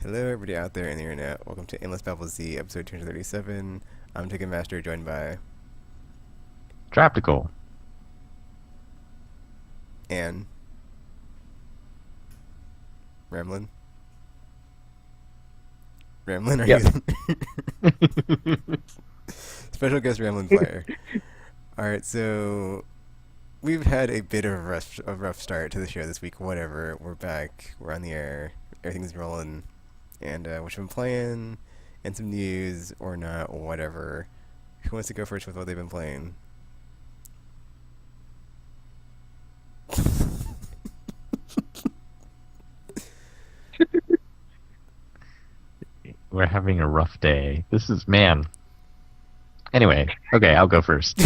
Hello, everybody out there in the internet. Welcome to Aimless Babble Z, episode 237. I'm Ticketmaster, joined by Traptical. Anne, Ramlin. Ramlin, are Yep. you special guest Ramlin Flyer? All right, so we've had a bit of a rough start to the show this week. Whatever, we're back. We're on the air. Everything's rolling, and what you've been playing, and some news or not, whatever. Who wants to go first with what they've been playing? We're having a rough day. This is, man. Anyway, okay, I'll go first.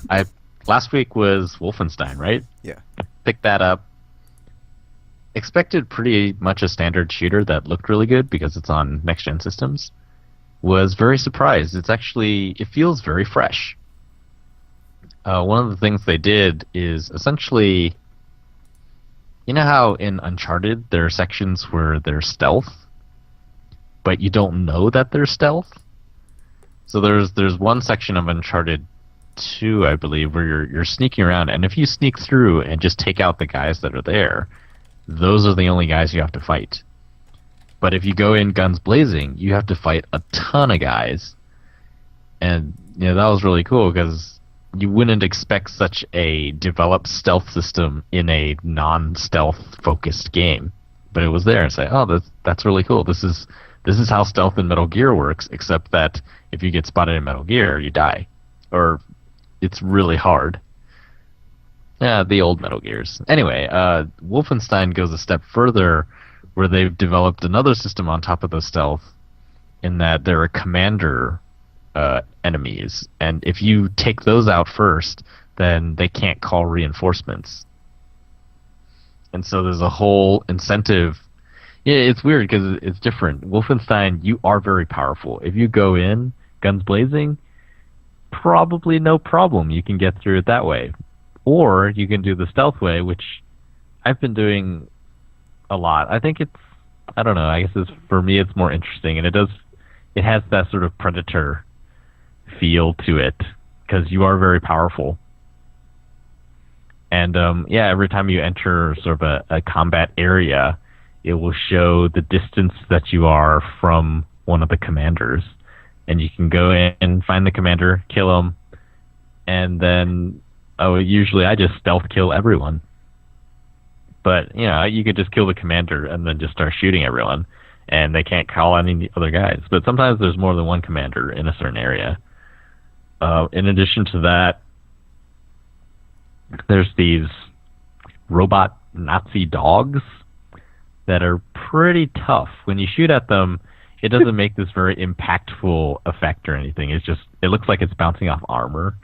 I Last week was Wolfenstein, right? Yeah. Picked that up. Expected pretty much a standard shooter that looked really good because it's on next-gen systems. Was very surprised. It feels very fresh. One of the things they did is essentially, you know how in Uncharted there are sections where there's stealth, but you don't know that there's stealth? So there's one section of Uncharted 2, I believe, where you're sneaking around, and if you sneak through and just take out the guys that are there, those are the only guys you have to fight. But if you go in guns blazing, you have to fight a ton of guys. And that was really cool because you wouldn't expect such a developed stealth system in a non-stealth focused game. But it was there and say, oh, that's really cool. This is how stealth in Metal Gear works, except that if you get spotted in Metal Gear, you die. Or it's really hard. Yeah, the old Metal Gears. Anyway, Wolfenstein goes a step further where they've developed another system on top of the stealth in that there are commander enemies. And if you take those out first, then they can't call reinforcements. And so there's a whole incentive. Yeah, it's weird because it's different. Wolfenstein, you are very powerful. If you go in, guns blazing, probably no problem. You can get through it that way. Or you can do the stealth way, which I've been doing a lot. I don't know, I guess for me it's more interesting, and it has that sort of Predator feel to it, because you are very powerful. And every time you enter sort of a combat area, it will show the distance that you are from one of the commanders. And you can go in and find the commander, kill him, and then usually I just stealth kill everyone. But, you could just kill the commander and then just start shooting everyone, and they can't call any other guys. But sometimes there's more than one commander in a certain area. In addition to that, there's these robot Nazi dogs that are pretty tough. When you shoot at them, it doesn't make this very impactful effect or anything. It looks like it's bouncing off armor.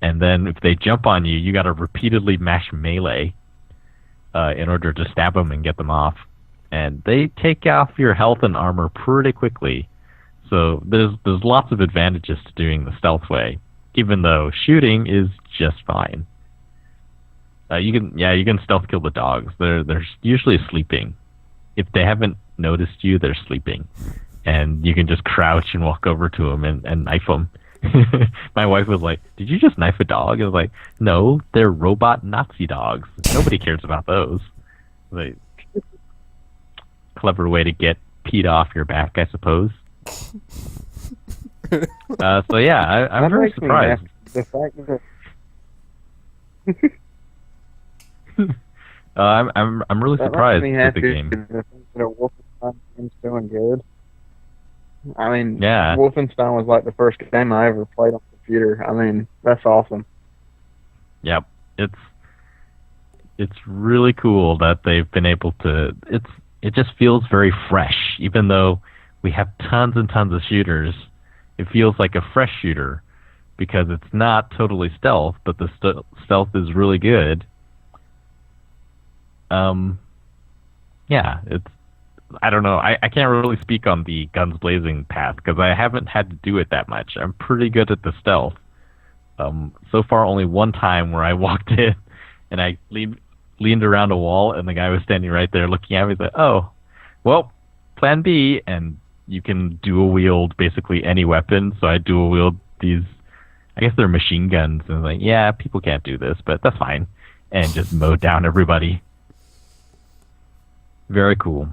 And then if they jump on you, you got to repeatedly mash melee in order to stab them and get them off. And they take off your health and armor pretty quickly. So there's lots of advantages to doing the stealth way, even though shooting is just fine. You can stealth kill the dogs. They're usually sleeping. If they haven't noticed you, they're sleeping, and you can just crouch and walk over to them and knife them. My wife was like, "Did you just knife a dog?" I was like, "No, they're robot Nazi dogs. Nobody cares about those." Like, clever way to get peed off your back, I suppose. So yeah, I'm That very makes me surprised. The fact that I'm really that surprised makes me with the happy game. to think that a Wolfenstein game's doing good. I mean, Yeah. Wolfenstein was like the first game I ever played on the computer. I mean, that's awesome. Yep. It's really cool that they've been able to. It just feels very fresh, even though we have tons and tons of shooters. It feels like a fresh shooter because it's not totally stealth, but the stealth is really good. Yeah, I don't know. I can't really speak on the guns blazing path because I haven't had to do it that much. I'm pretty good at the stealth. So far, only one time where I walked in and I leaned around a wall and the guy was standing right there looking at me. He's like, "Oh, well, plan B, and you can dual wield basically any weapon. So I dual wield these, I guess they're machine guns, and like, yeah, people can't do this, but that's fine, and just mow down everybody. Very cool.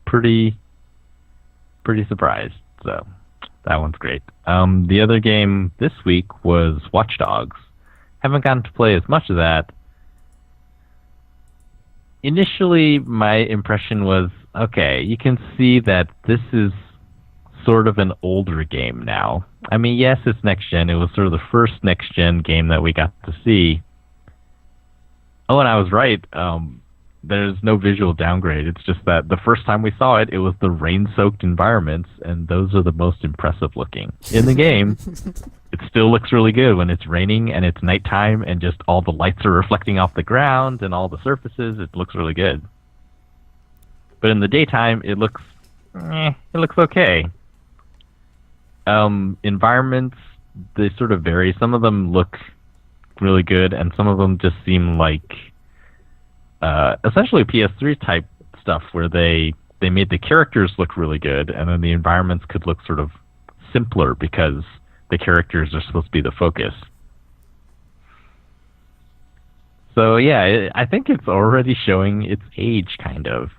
Pretty surprised. So that one's great. The other game this week was Watch Dogs. Haven't gotten to play as much of that. Initially, my impression was, okay, you can see that this is sort of an older game now. I mean, yes, it's next gen. It was sort of the first next gen game that we got to see. Oh, and I was right. There's no visual downgrade. It's just that the first time we saw it, it was the rain-soaked environments, and those are the most impressive looking. In the game, it still looks really good when it's raining and it's nighttime and just all the lights are reflecting off the ground and all the surfaces. It looks really good. But in the daytime, it looks okay. Environments, they sort of vary. Some of them look really good, and some of them just seem like essentially PS3 type stuff where they made the characters look really good, and then the environments could look sort of simpler because the characters are supposed to be the focus. So yeah, I think it's already showing its age, kind of.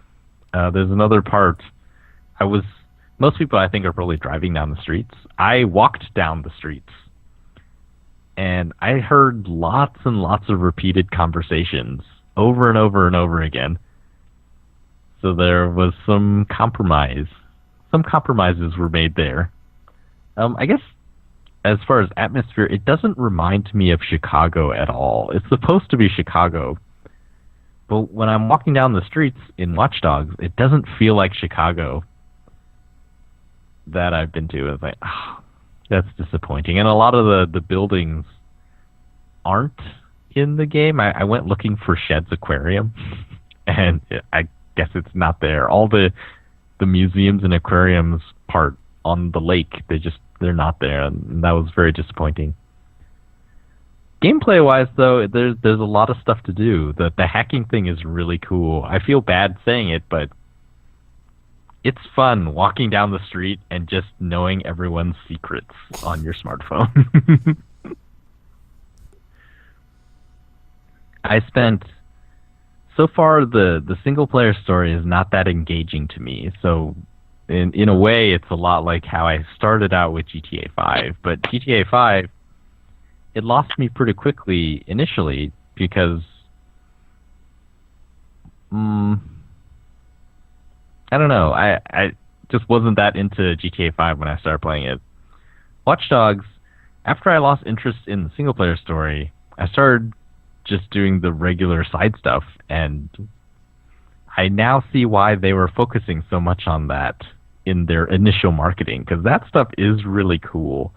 There's another part. Most people, I think, are probably driving down the streets. I walked down the streets, and I heard lots and lots of repeated conversations over and over and over again. So there was some compromise. Some compromises were made there. I guess as far as atmosphere, it doesn't remind me of Chicago at all. It's supposed to be Chicago, but when I'm walking down the streets in Watch Dogs, it doesn't feel like Chicago that I've been to. It's like, oh, that's disappointing. And a lot of the buildings aren't in the game. I went looking for Shed's Aquarium, and I guess it's not there. All the museums and aquariums part on the lake, they're not there, and that was very disappointing. Gameplay-wise, though, there's a lot of stuff to do. The hacking thing is really cool. I feel bad saying it, but it's fun walking down the street and just knowing everyone's secrets on your smartphone. So far, the single-player story is not that engaging to me, so in a way, it's a lot like how I started out with GTA 5, but GTA 5, it lost me pretty quickly initially because I don't know, I just wasn't that into GTA 5 when I started playing it. Watch Dogs, after I lost interest in the single-player story, I started just doing the regular side stuff, and I now see why they were focusing so much on that in their initial marketing, because that stuff is really cool.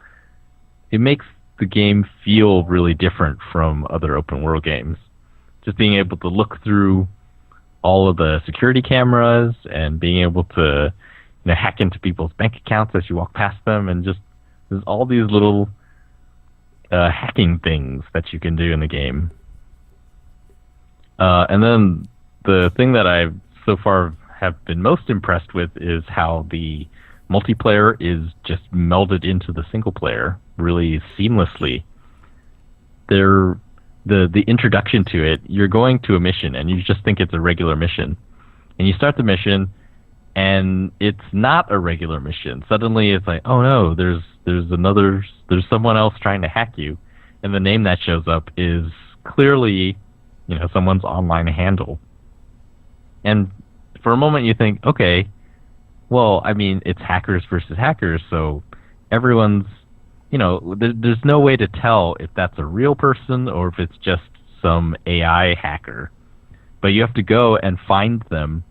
It makes the game feel really different from other open world games. Just being able to look through all of the security cameras and being able to hack into people's bank accounts as you walk past them, and just there's all these little hacking things that you can do in the game. And then the thing that I so far have been most impressed with is how the multiplayer is just melded into the single player really seamlessly. The introduction to it, you're going to a mission and you just think it's a regular mission, and you start the mission and it's not a regular mission. Suddenly it's like, oh no, there's someone else trying to hack you, and the name that shows up is clearly someone's online handle. And for a moment you think, okay, well, I mean, it's hackers versus hackers, so everyone's, there's no way to tell if that's a real person or if it's just some AI hacker. But you have to go and find them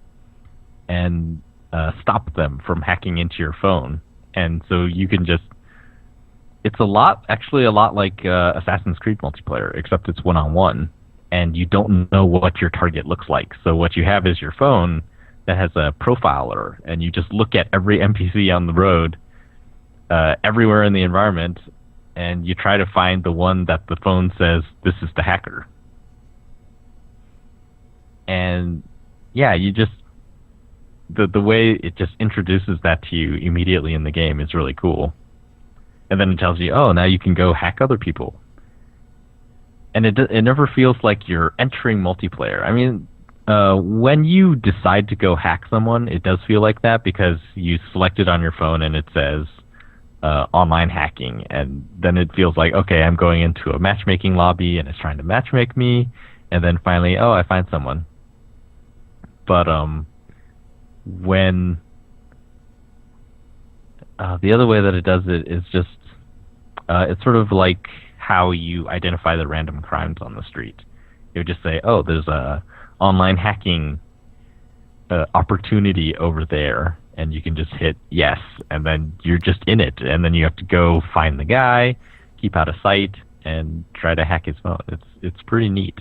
and stop them from hacking into your phone. And so you can just, it's actually a lot like Assassin's Creed multiplayer, except it's one-on-one. And you don't know what your target looks like. So what you have is your phone that has a profiler, and you just look at every NPC on the road, everywhere in the environment, and you try to find the one that the phone says, this is the hacker. And yeah, the way it just introduces that to you immediately in the game is really cool. And then it tells you, oh, now you can go hack other people. And it never feels like you're entering multiplayer. I mean, when you decide to go hack someone, it does feel like that because you select it on your phone and it says online hacking, and then it feels like, okay, I'm going into a matchmaking lobby and it's trying to matchmake me, and then finally, oh, I find someone. But when the other way that it does it is just it's sort of like how you identify the random crimes on the street. You would just say, oh, there's a online hacking opportunity over there, and you can just hit yes, and then you're just in it, and then you have to go find the guy, keep out of sight, and try to hack his phone. It's pretty neat.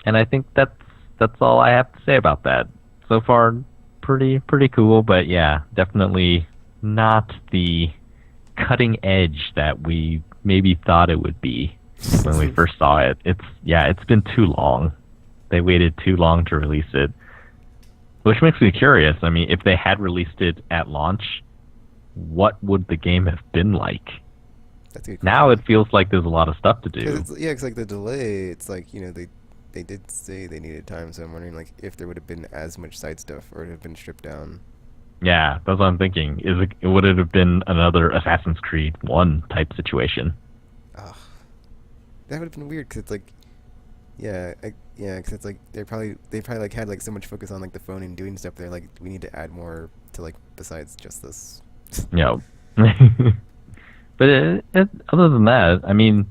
And I think that's all I have to say about that. So far, pretty cool, but yeah, definitely not the cutting edge that we maybe thought it would be when we first saw it. It's been too long. They waited too long to release it, which makes me curious. I mean, if they had released it at launch, what would the game have been like? That's a good Now question. it feels like there's a lot of stuff to do. It's like the delay. It's like, they did say they needed time, so I'm wondering like if there would have been as much side stuff or it would have been stripped down. Yeah, that's what I'm thinking. Would it have been another Assassin's Creed 1 type situation? Ugh. That would have been weird because it's like, because it's like they probably like had like so much focus on like the phone and doing stuff. They're like, we need to add more to like besides just this. Yeah. But other than that, I mean,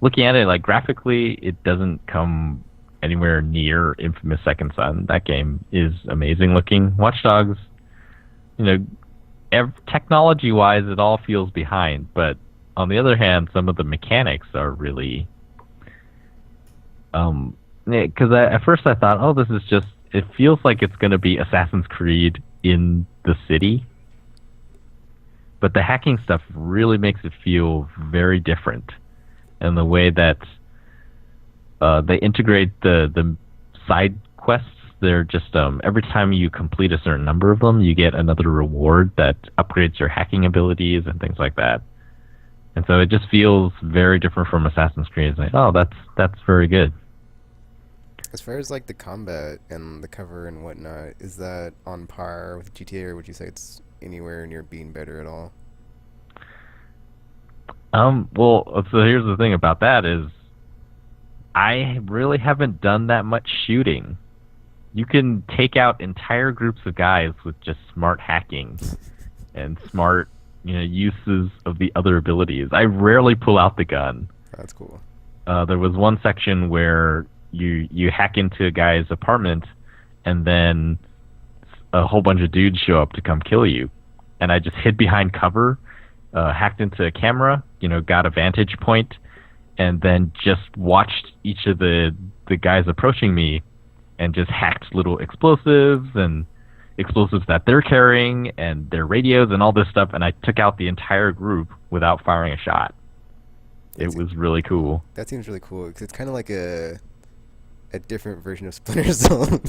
looking at it, like graphically, it doesn't come anywhere near Infamous Second Son. That game is amazing looking. Watch Dogs, technology-wise, it all feels behind. But on the other hand, some of the mechanics are really, because at first I thought, oh, this is just. It feels like it's going to be Assassin's Creed in the city. But the hacking stuff really makes it feel very different. And the way that they integrate the side quests, they're just every time you complete a certain number of them, you get another reward that upgrades your hacking abilities and things like that. And so it just feels very different from Assassin's Creed. It's like, oh, that's very good. As far as like the combat and the cover and whatnot, is that on par with GTA, or would you say it's anywhere near being better at all? Well, so here's the thing about that is I really haven't done that much shooting. You can take out entire groups of guys with just smart hacking and smart, uses of the other abilities. I rarely pull out the gun. That's cool. There was one section where you hack into a guy's apartment and then a whole bunch of dudes show up to come kill you. And I just hid behind cover, hacked into a camera, got a vantage point, and then just watched each of the guys approaching me and just hacked little explosives and explosives that they're carrying and their radios and all this stuff, and I took out the entire group without firing a shot. It was really cool. That seems really cool because it's kind of like a different version of Splinter Cell.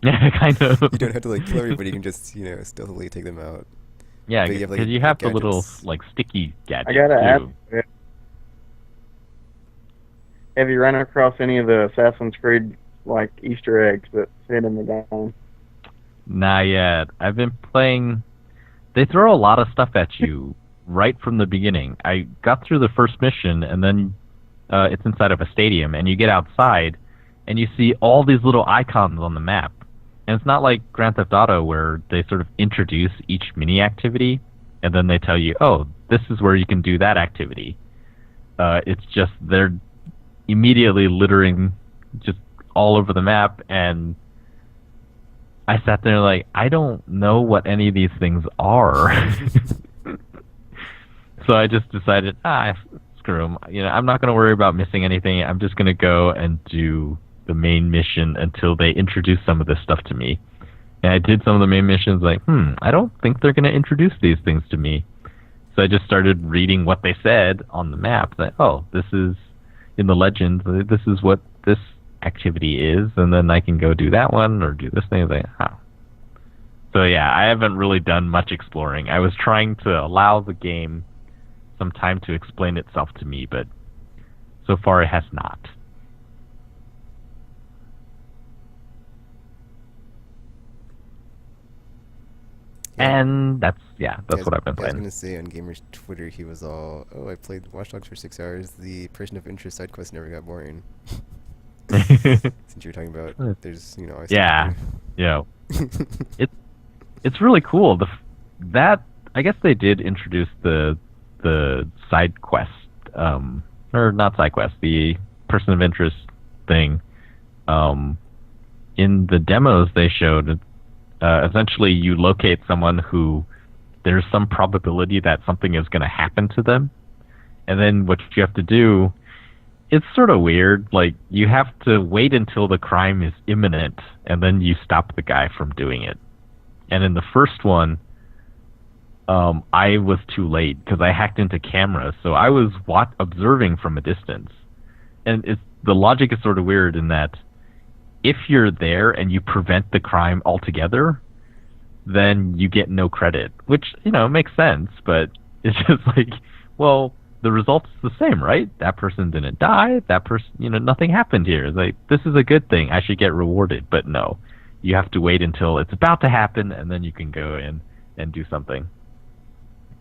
Yeah, kind of. You don't have to like kill everybody. You can just stealthily take them out. Yeah, But because like, you have the gadgets. little like sticky gadgets I gotta ask, too. have you run across any of the Assassin's Creed like Easter eggs that fit in the game? Not yet. I've been playing. They throw a lot of stuff at you right from the beginning. I got through the first mission, and then it's inside of a stadium, and you get outside, and you see all these little icons on the map. And it's not like Grand Theft Auto where they sort of introduce each mini activity, and then they tell you, oh, this is where you can do that activity. It's just they're immediately littering just all over the map, and I sat there like, I don't know what any of these things are. So I just decided, screw them. I'm not going to worry about missing anything. I'm just going to go and do the main mission until they introduce some of this stuff to me. And I did some of the main missions like, I don't think they're going to introduce these things to me. So I just started reading what they said on the map. Like, oh, this is in the legend. This is what this activity is, and then I can go do that one or do this thing. Like, oh. So yeah, I haven't really done much exploring. I was trying to allow the game some time to explain itself to me, but so far it has not. And that's what I've been I was playing. gonna say on Gamer's Twitter, he was all, "Oh, I played Watch Dogs for 6 hours. The person of interest side quest never got boring." Since you were talking about, there's always Yeah, it's really cool. That I guess they did introduce the side quest, or not side quest, the person of interest thing. In the demos they showed, essentially you locate someone who there's some probability that something is going to happen to them, and then what you have to do, it's sort of weird. Like, you have to wait until the crime is imminent, and then you stop the guy from doing it. And in the first one, I was too late because I hacked into cameras, so I was observing from a distance. And the logic is sort of weird in that if you're there and you prevent the crime altogether, then you get no credit, which, makes sense, but it's just like, well, the result's the same, right? That person didn't die, that person, nothing happened here. It's like, this is a good thing, I should get rewarded, but no. You have to wait until it's about to happen, and then you can go in and do something.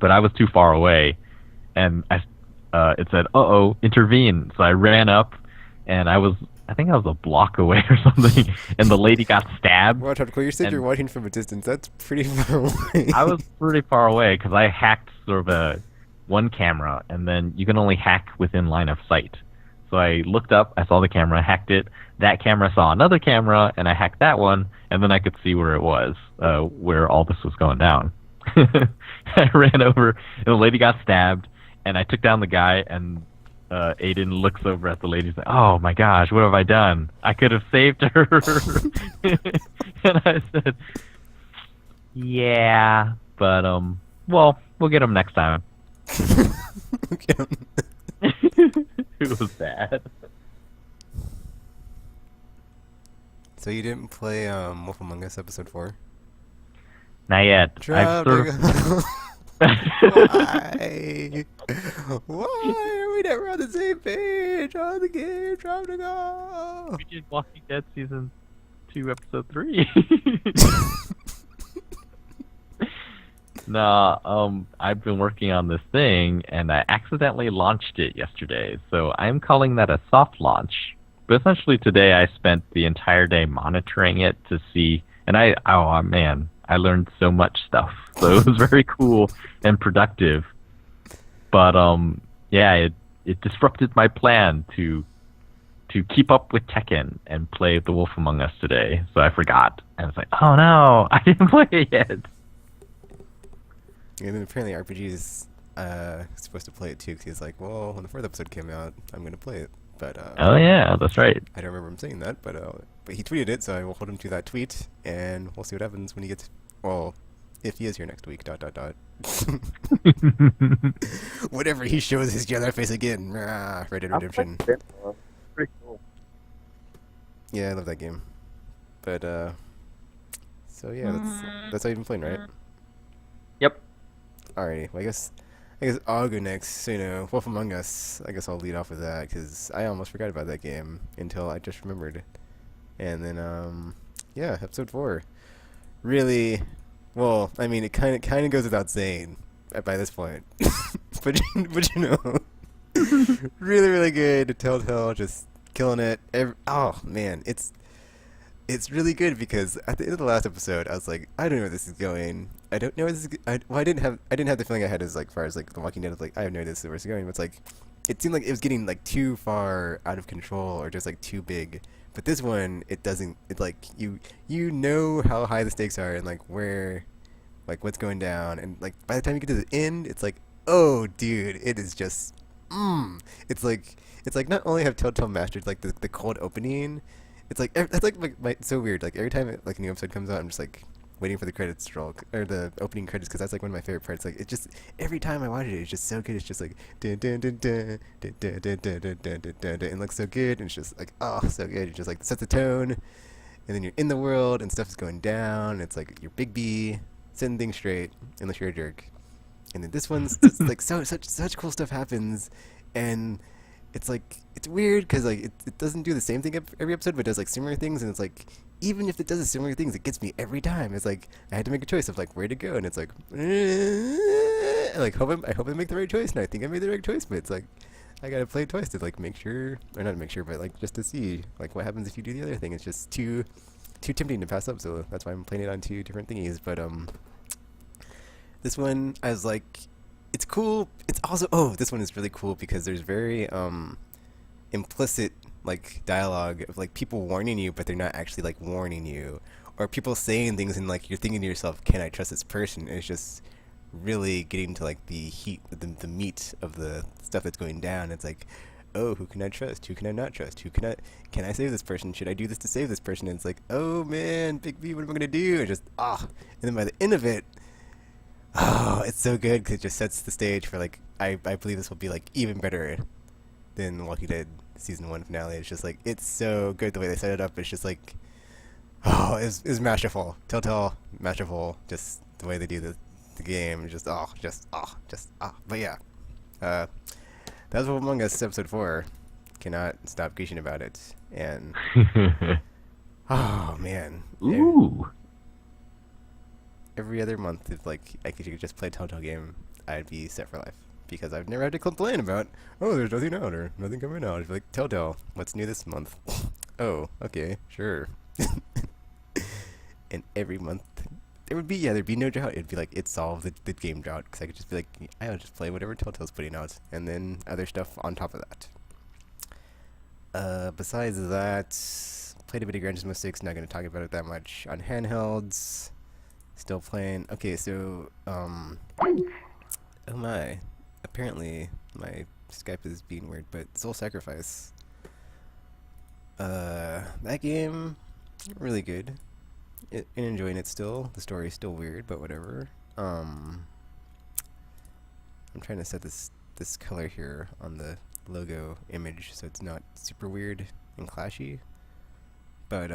But I was too far away, and it said, uh-oh, intervene. So I ran up, and I think I was a block away or something, and the lady got stabbed. Watch out, you said you're watching from a distance. That's pretty far away. I was pretty far away, because I hacked sort of one camera, and then you can only hack within line of sight. So I looked up, I saw the camera, hacked it. That camera saw another camera, and I hacked that one, and then I could see where it was, where all this was going down. I ran over, and the lady got stabbed, and I took down the guy, and Aiden looks over at the lady and says, "Oh my gosh, what have I done? I could have saved her." And I said, "Yeah, but well, we'll get him next time." It was bad. So you didn't play Wolf Among Us episode 4? Not yet. Why? Why are we never on the same page on the game? Drop to go. We did Walking Dead season 2, episode 3. No, I've been working on this thing, and I accidentally launched it yesterday. So I'm calling that a soft launch. But essentially today I spent the entire day monitoring it to see, and oh man, I learned so much stuff. So it was very cool and productive. But yeah, it disrupted my plan to keep up with Tekken and play The Wolf Among Us today. So I forgot. And I was like, oh no, I didn't play it yet. And then apparently RPG is supposed to play it too, because he's like, well, when the 4th episode came out, I'm going to play it. But oh yeah, that's right. I don't remember him saying that, but he tweeted it, so I will hold him to that tweet, and we'll see what happens when he gets, well, if he is here next week, ... Whatever he shows his yellow face again. Red Dead Redemption. Pretty cool. Yeah, I love that game. But so yeah, that's how you've been playing, right? Yep. Alrighty. Well, I guess I'll go next. So, Wolf Among Us. I guess I'll lead off with that because I almost forgot about that game until I just remembered. And then yeah, episode 4. Really, well, I mean, it kind of goes without saying by this point, but really, really good. Telltale just killing it. Oh man, it's really good because at the end of the last episode, I was like, I don't know where this is going. I don't know where this is. I didn't have the feeling I had as far as The Walking Dead. I was like, I have no idea where this is going. But it's like, it seemed like it was getting too far out of control or just too big. But this one, it doesn't. It's like you know how high the stakes are and where, what's going down. And by the time you get to the end, it's like, oh dude, it is just, It's like not only have Telltale mastered the cold opening. It's like it's so weird. Like every time a new episode comes out, I'm just like, waiting for the credits to roll or the opening credits because that's like one of my favorite parts. Like it just every time I watch it, it's just so good. It's just like dun, dun, dun, dun, dun, dun, dun, dun, dun, dun, dun, dun, dun. It looks so good, and it's just like oh, so good. It just like sets the tone, and then you're in the world, and stuff is going down. It's like you're Big B, setting things straight, unless you're a jerk. And then this one's just like such cool stuff happens, and it's like it's weird because like it doesn't do the same thing every episode, but it does like similar things, and it's like even if it does the similar things, it gets me every time. It's like I had to make a choice of like where to go, and it's like like I hope I make the right choice, and I think I made the right choice, but it's like I gotta play it twice to like make sure, or not to make sure, but like just to see like what happens if you do the other thing. It's just too tempting to pass up, so that's why I'm playing it on two different thingies. But this one I was like, it's cool. It's also this one is really cool because there's very implicit like dialogue of like people warning you, but they're not actually like warning you, or people saying things and like you're thinking to yourself, can I trust this person? And it's just really getting to like the the meat of the stuff that's going down. It's like, oh, who can I trust? Who can I not trust? Can I save this person? Should I do this to save this person? And it's like, oh man, Big B, what am I gonna do? And just and then by the end of it, oh, it's so good because it just sets the stage for like I believe this will be like even better than Walking Dead season 1 finale. It's just like it's so good the way they set it up. It's just like it's masterful. Telltale masterful. Just the way they do the game. But yeah, that was Among Us episode 4. Cannot stop gushing about it. And oh man, Ooh. every other month, if like I could just play a Telltale game, I'd be set for life because I've never had to complain about there's nothing out or nothing coming out. I'd be like, Telltale, what's new this month? Oh, okay, sure. And every month there'd be no drought. It'd be like it solved the game drought because I could just be like, I'll just play whatever Telltale's putting out, and then other stuff on top of that. Besides that, played a bit of Gran Turismo 6. Not gonna talk about it that much. On handhelds, still playing. Okay, so oh my, apparently my Skype is being weird, but Soul Sacrifice. That game, really good. Enjoying it still. The story is still weird, but whatever. I'm trying to set this color here on the logo image so it's not super weird and clashy. But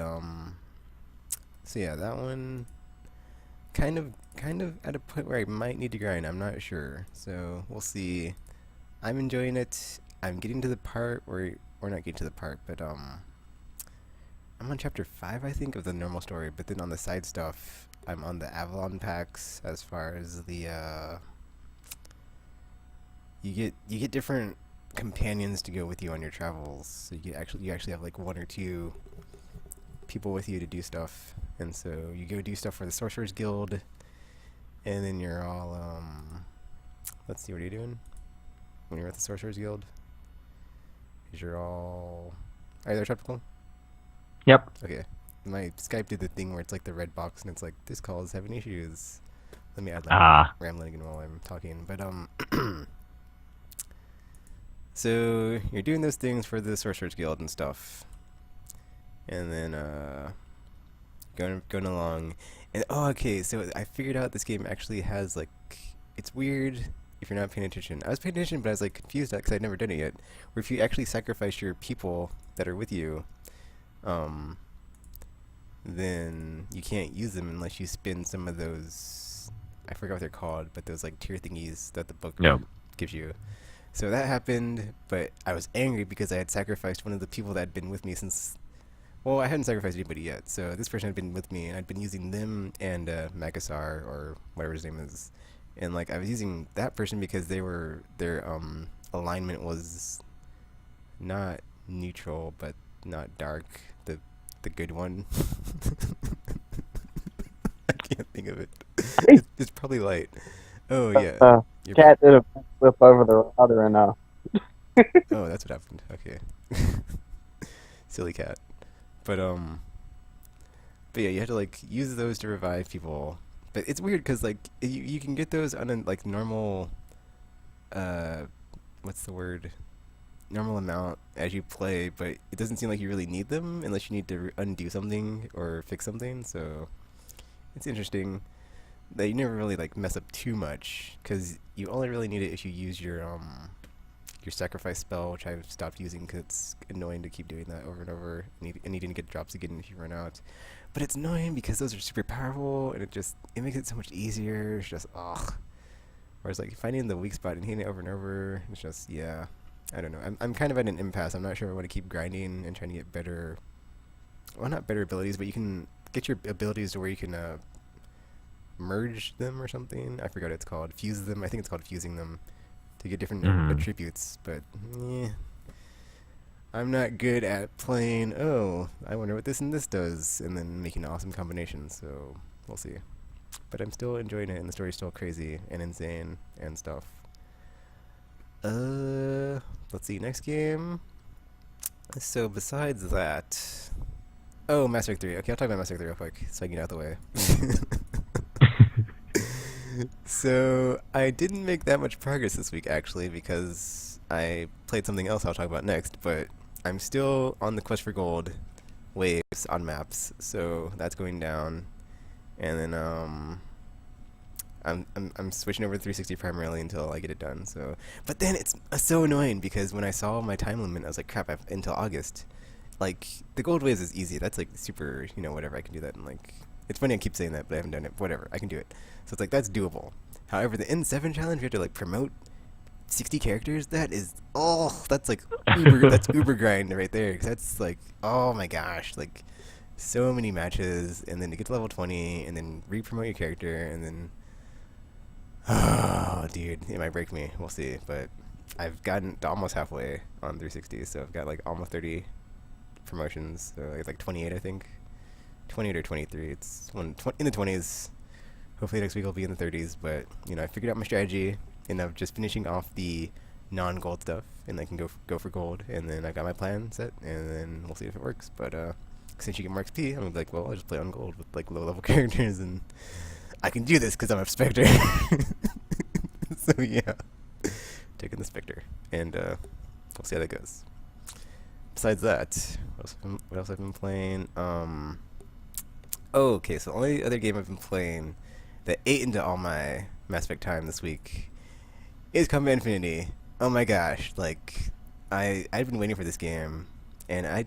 so yeah, that one kind of at a point where I might need to grind. I'm not sure, so we'll see. I'm enjoying it. I'm getting to the part where, or not getting to the part, but I'm on chapter 5, I think, of the normal story. But then on the side stuff, I'm on the Avalon packs as far as the you get different companions to go with you on your travels. So you actually have like 1 or 2 people with you to do stuff, and so you go do stuff for the Sorcerer's Guild, and then you're all let's see, what are you doing when you're at the Sorcerer's Guild? Because you're all, are you there, Tropical? Yep. Okay. My Skype did the thing where it's like the red box and it's like, this call is having issues. Let me add like rambling again while I'm talking. But so you're doing those things for the Sorcerer's Guild and stuff. And then going along. And okay, so I figured out this game actually has like, it's weird if you're not paying attention. I was paying attention, but I was like confused because I'd never done it yet. Where if you actually sacrifice your people that are with you, then you can't use them unless you spin some of those, I forgot what they're called, but those like tier thingies that the book gives you. So that happened, but I was angry because I had sacrificed one of the people that had been with me since, well, I hadn't sacrificed anybody yet, so this person had been with me, and I'd been using them and Makassar, or whatever his name is, and like I was using that person because their alignment was not neutral, but not dark, the good one. I can't think of it. It's probably light. Oh yeah. Cat did a flip over the router and oh, that's what happened. Okay. Silly cat. But yeah, you had to like use those to revive people. But it's weird because like you can get those on a like normal what's the word? Normal amount as you play, but it doesn't seem like you really need them unless you need to undo something or fix something. So it's interesting that you never really like mess up too much because you only really need it if you use your sacrifice spell, which I've stopped using because it's annoying to keep doing that over and over and needing to get drops again if you run out. But it's annoying because those are super powerful and it makes it so much easier. It's just ugh. Whereas like finding the weak spot and hitting it over and over, it's just yeah. I don't know. I'm kind of at an impasse. I'm not sure if I want to keep grinding and trying to get better. Well, not better abilities, but you can get your abilities to where you can merge them or something. I forgot what it's called. Fuse them. I think it's called fusing them to get different attributes. But yeah, I'm not good at playing. Oh, I wonder what this and this does, and then making awesome combinations. So we'll see. But I'm still enjoying it, and the story's still crazy and insane and stuff. Let's see. Next game. So besides that, oh, Mass Effect 3. Okay, I'll talk about Mass Effect 3 real quick so I can get out of the way. So I didn't make that much progress this week actually because I played something else I'll talk about next, but I'm still on the quest for gold waves on maps, so that's going down. And then I'm switching over to 360 primarily until I get it done. So, but then it's so annoying because when I saw my time limit, I was like, crap, I've until August. Like the gold waves is easy. That's like super, whatever. I can do that in like. It's funny I keep saying that, but I haven't done it. Whatever, I can do it. So it's like that's doable. However, the N7 challenge, we have to like promote 60 characters. That is that's like uber. That's uber grind right there. 'Cause that's like, oh my gosh, like so many matches, and then to get to level 20, and then re-promote your character, and then oh, dude, it might break me. We'll see. But I've gotten to almost halfway on 360, so I've got like almost 30 promotions. So it's like 28, I think. 28 or 23. It's in the 20s. Hopefully next week I'll be in the 30s. But I figured out my strategy, and I'm just finishing off the non-gold stuff, and I can go for gold. And then I got my plan set, and then we'll see if it works. But since you get more XP, I'm gonna be like, well, I'll just play on gold with like low-level characters, and I can do this because I'm a Spectre. So yeah, taking the Spectre, and we'll see how that goes. Besides that, what else I've been playing? Oh, okay, so the only other game I've been playing that ate into all my Mass Effect time this week is Combat Infinity. Oh my gosh, like I've been waiting for this game, and I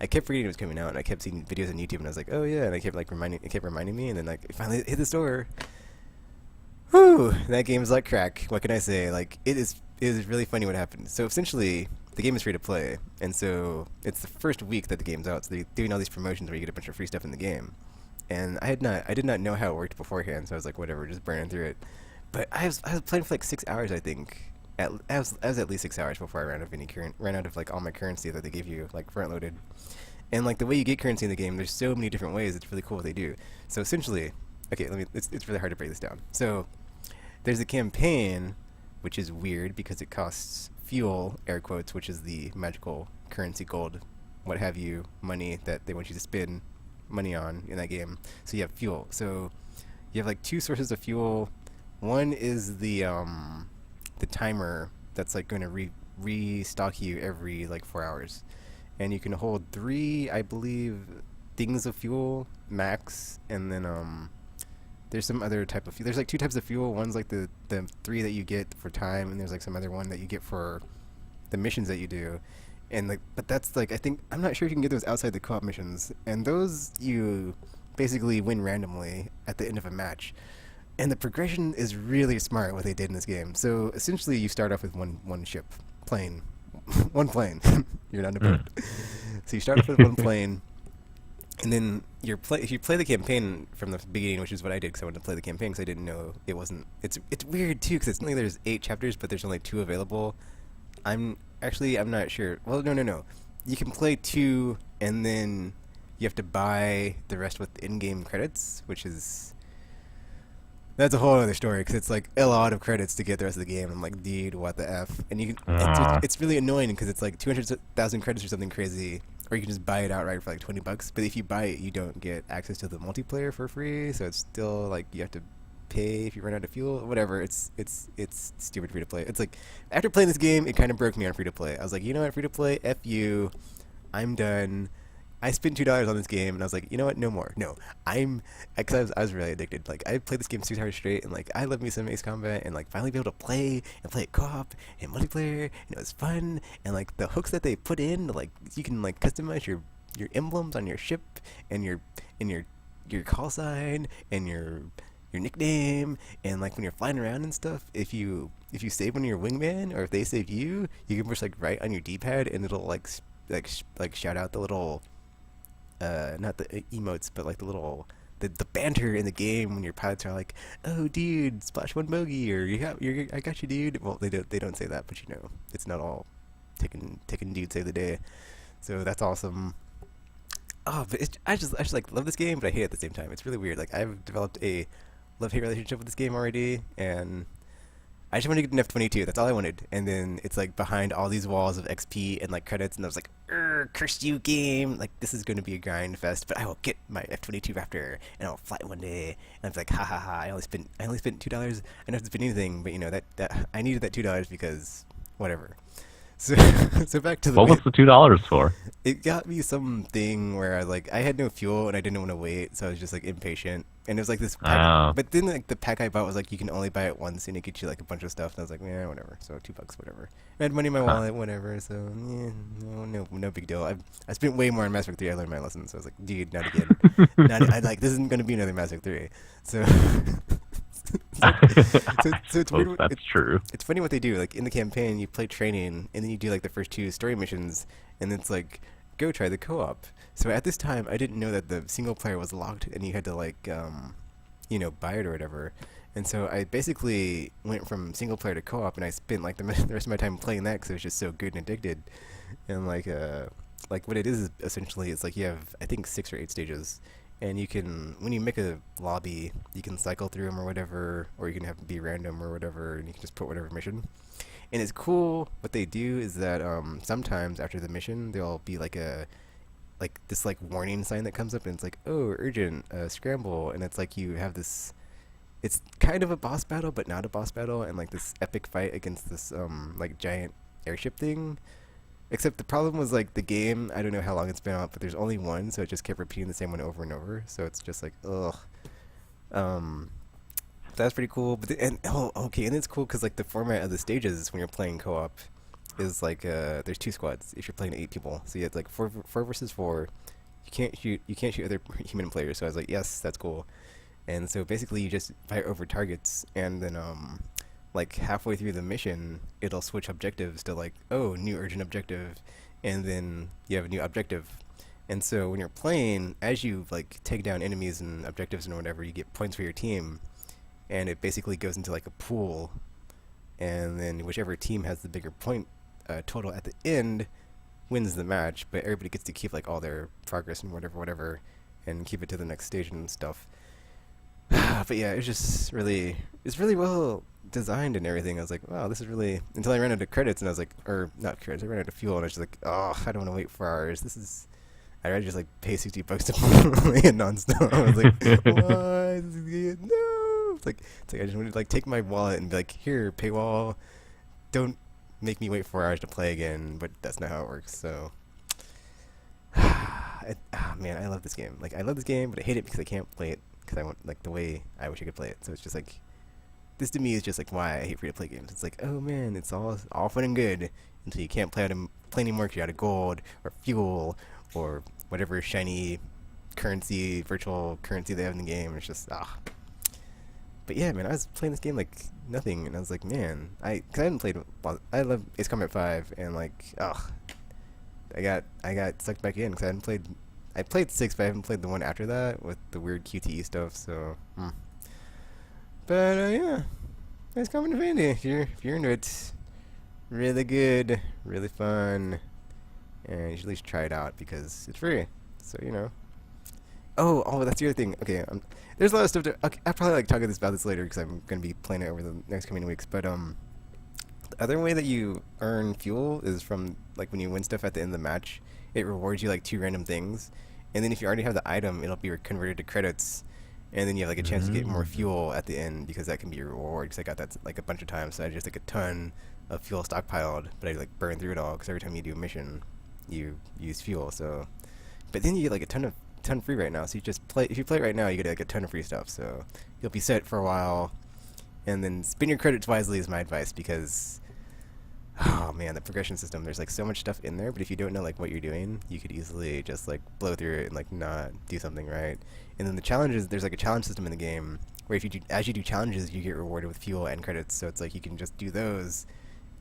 kept forgetting it was coming out, and I kept seeing videos on YouTube, and I was like, oh yeah, and it kept reminding me, and then like it finally hit the store. Whew, that game's like crack. What can I say? Like it is really funny what happened. So essentially, the game is free to play, and so it's the first week that the game's out. So they're doing all these promotions where you get a bunch of free stuff in the game. And I did not know how it worked beforehand, so I was like, whatever, just burning through it. But I was playing for like 6 hours, I think. I was at least 6 hours before I ran out of like all my currency that they gave you like front loaded. And like the way you get currency in the game, there's so many different ways. It's really cool what they do. So essentially, okay, it's really hard to break this down. So there's a campaign, which is weird because it costs fuel, air quotes, which is the magical currency, gold, what have you, money that they want you to spend money on in that game. So you have fuel. So you have like two sources of fuel. One is the timer that's like going to restock you every like 4 hours, and you can hold 3, I believe, things of fuel max, and then there's some other type of fuel. There's like 2 types of fuel. One's like the 3 that you get for time, and there's like some other one that you get for the missions that you do. And like, but that's like, I'm not sure if you can get those outside the co-op missions, and those you basically win randomly at the end of a match. And the progression is really smart what they did in this game. So essentially, you start off with one ship, plane, one plane. You're not a boat. So you start off with one plane, and then if you play the campaign from the beginning, which is what I did because I wanted to play the campaign because I didn't know it wasn't. It's weird too because it's only there's 8 chapters, but there's only 2 available. I'm not sure. Well, no. You can play 2, and then you have to buy the rest with in-game credits, that's a whole other story, because it's like a lot of credits to get the rest of the game. I'm like, dude, what the F? And it's really annoying, because it's like 200,000 credits or something crazy, or you can just buy it outright for like $20. But if you buy it, you don't get access to the multiplayer for free, so it's still like you have to pay if you run out of fuel, whatever. It's stupid free to play. It's like after playing this game, it kind of broke me on free to play. I was like, you know what, free to play, F you, I'm done. I spent $2 on this game, and I was like, you know what? No more. No, because I was really addicted. Like I played this game 6 hours straight, and like I love me some Ace Combat, and like finally be able to play and play it co-op and multiplayer, and it was fun. And like the hooks that they put in, like you can like customize your emblems on your ship and your call sign and your nickname, and like when you're flying around and stuff, if you save one of your wingman or if they save you, you can push like right on your D-pad and it'll like like shout out the little not the emotes, but like the banter in the game when your pilots are like, "Oh, dude, splash one bogey," or I got you, dude." Well, they don't say that, but you know, it's not all taking dude save the day. So that's awesome. Oh, but I just like love this game, but I hate it at the same time. It's really weird. Like I've developed a love-hate relationship with this game already, and I just wanted to get an F-22. That's all I wanted. And then it's like behind all these walls of XP and like credits, and I was like, curse you, game! Like this is going to be a grind fest, but I will get my F-22 Raptor, and I'll fly it one day. And I was like, ha ha ha! I only spent $2. I don't have to spend anything, but you know that I needed that $2 because whatever. So so back to the What was the $2 for? it got me something where I had no fuel and I didn't want to wait, so I was just like impatient. And it was like this pack, Oh. but then like the pack I bought was like you can only buy it once and it gets you like a bunch of stuff. And I was like, yeah, whatever. So $2, whatever. I had money in my Huh. wallet, whatever. So yeah, no big deal. I spent way more on Mass Effect 3. I learned my lesson, so I was like, dude, not again. Not I like this isn't gonna be another Mass Effect 3. So. So it's Well, weird. that's true. It's funny what they do. Like in the campaign, you play training, and then you do like the first two story missions, and it's like, go try the co-op. So at this time, I didn't know that the single player was locked, and you had to like, buy it or whatever. And so I basically went from single player to co-op, and I spent like the rest of my time playing that because it was just so good and addicted. And like what it is essentially, it's like you have I think 6 or 8 stages, and you can when you make a lobby, you can cycle through them or whatever, or you can have it be random or whatever, and you can just put whatever mission. And it's cool. What they do is that sometimes after the mission, there'll be like this like warning sign that comes up, and it's like, oh, urgent, scramble, and it's like you have this. It's kind of a boss battle, but not a boss battle, and like this epic fight against this like giant airship thing. Except the problem was like the game. I don't know how long it's been out, but there's only one, so it just kept repeating the same one over and over. So it's just like, ugh. Um, that's pretty cool. But okay, and it's cool because like the format of the stages when you're playing co-op is like there's 2 squads if you're playing 8 people. So you have like four versus four. You can't shoot other human players. So I was like, yes, that's cool. And so basically you just fight over targets, and then like halfway through the mission it'll switch objectives to like, oh, new urgent objective, and then you have a new objective. And so when you're playing, as you like take down enemies and objectives and whatever, you get points for your team, and it basically goes into like a pool, and then whichever team has the bigger point total at the end wins the match, but everybody gets to keep like all their progress and whatever, and keep it to the next stage and stuff. But yeah, it's really well designed and everything. I was like, wow, this is really, until I ran out of credits, and I was like, or not credits, I ran out of fuel, and I was just like, oh, I don't want to wait 4 hours. I'd rather just like pay $60 to play it nonstop. I was like, what? No. It's like I just wanted to like take my wallet and be like, here, paywall. Don't make me wait 4 hours to play again. But that's not how it works. So, man, I love this game. Like I love this game, but I hate it because I can't play it because I want like the way I wish I could play it. So it's just like, this to me is just like why I hate free to play games. It's like, oh man, it's all fun and good until you can't play anymore because you're out of gold or fuel or whatever shiny currency, virtual currency they have in the game. It's just But yeah, man, I was playing this game like nothing, and I was like, man, cause I hadn't played. I love Ace Combat 5, and like, I got sucked back in because I hadn't played. I played 6, but I haven't played the one after that with the weird QTE stuff. So, But yeah, Ace Combat Infinity. If you're into it, really good, really fun, and you should at least try it out because it's free. So you know. Oh, that's the other thing. Okay, there's a lot of stuff. I'll probably like talk about this later because I'm gonna be playing it over the next coming weeks. But the other way that you earn fuel is from like when you win stuff at the end of the match. It rewards you like 2 random things, and then if you already have the item, it'll be converted to credits, and then you have like a chance to get more fuel at the end because that can be a reward. Because I got that like a bunch of times, so I just like a ton of fuel stockpiled, but I like burn through it all because every time you do a mission, you use fuel. So But then you get like a ton free right now. So you just play. If you play it right now, you get like a ton of free stuff. So you'll be set for a while, and then spend your credits wisely is my advice because, oh man, the progression system. There's like so much stuff in there, but if you don't know like what you're doing, you could easily just like blow through it and like not do something right. And then the challenges. There's like a challenge system in the game where if you do, as you do challenges, you get rewarded with fuel and credits. So it's like you can just do those,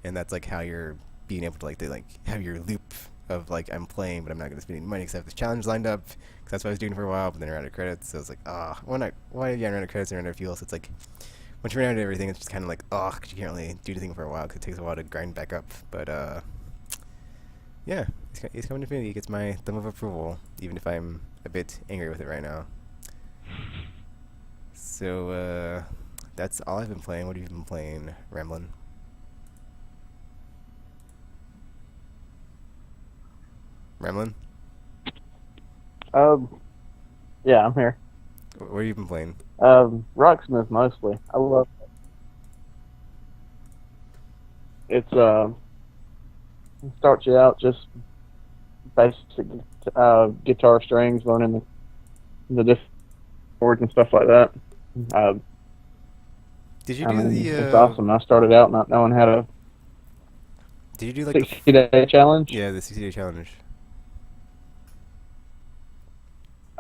and that's like how you're being able to like have your loop of like I'm playing, but I'm not going to spend any money because I have this challenge lined up. Because that's what I was doing for a while, but then I ran out of credits. So it's like, why did I run out of credits and run out of fuel? So it's like, once you run out of everything, it's just kind of like, because you can't really do anything for a while because it takes a while to grind back up. But yeah, it's coming to Infinity. It gets my thumb of approval, even if I'm a bit angry with it right now. So that's all I've been playing. What have you been playing, Ramblin'? Ramblin'? Yeah, I'm here. What have you been playing? Rocksmith mostly. I love it. It starts you out just basic guitar strings, learning the different chords and stuff like that. Did you do the? It's awesome. I started out not knowing how to. Did you do like 60-day challenge? Yeah, the 60-day challenge.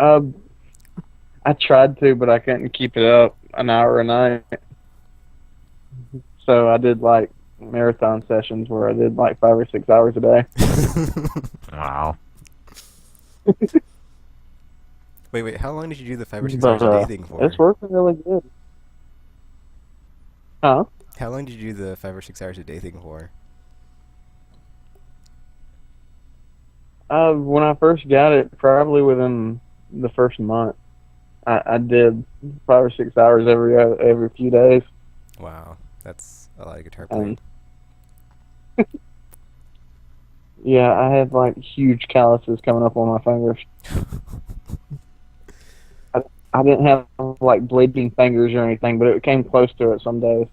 I tried to, but I couldn't keep it up an hour a night. So I did like marathon sessions where I did like 5 or 6 hours a day. Wow. Wait, how long did you do the 5 or 6 hours a day thing for? It's working really good. Huh? How long did you do the 5 or 6 hours a day thing for? When I first got it, probably within the first month, I did 5 or 6 hours every few days. Wow, that's a lot of guitar playing. Yeah, I had like huge calluses coming up on my fingers. I didn't have like bleeding fingers or anything, but it came close to it some days.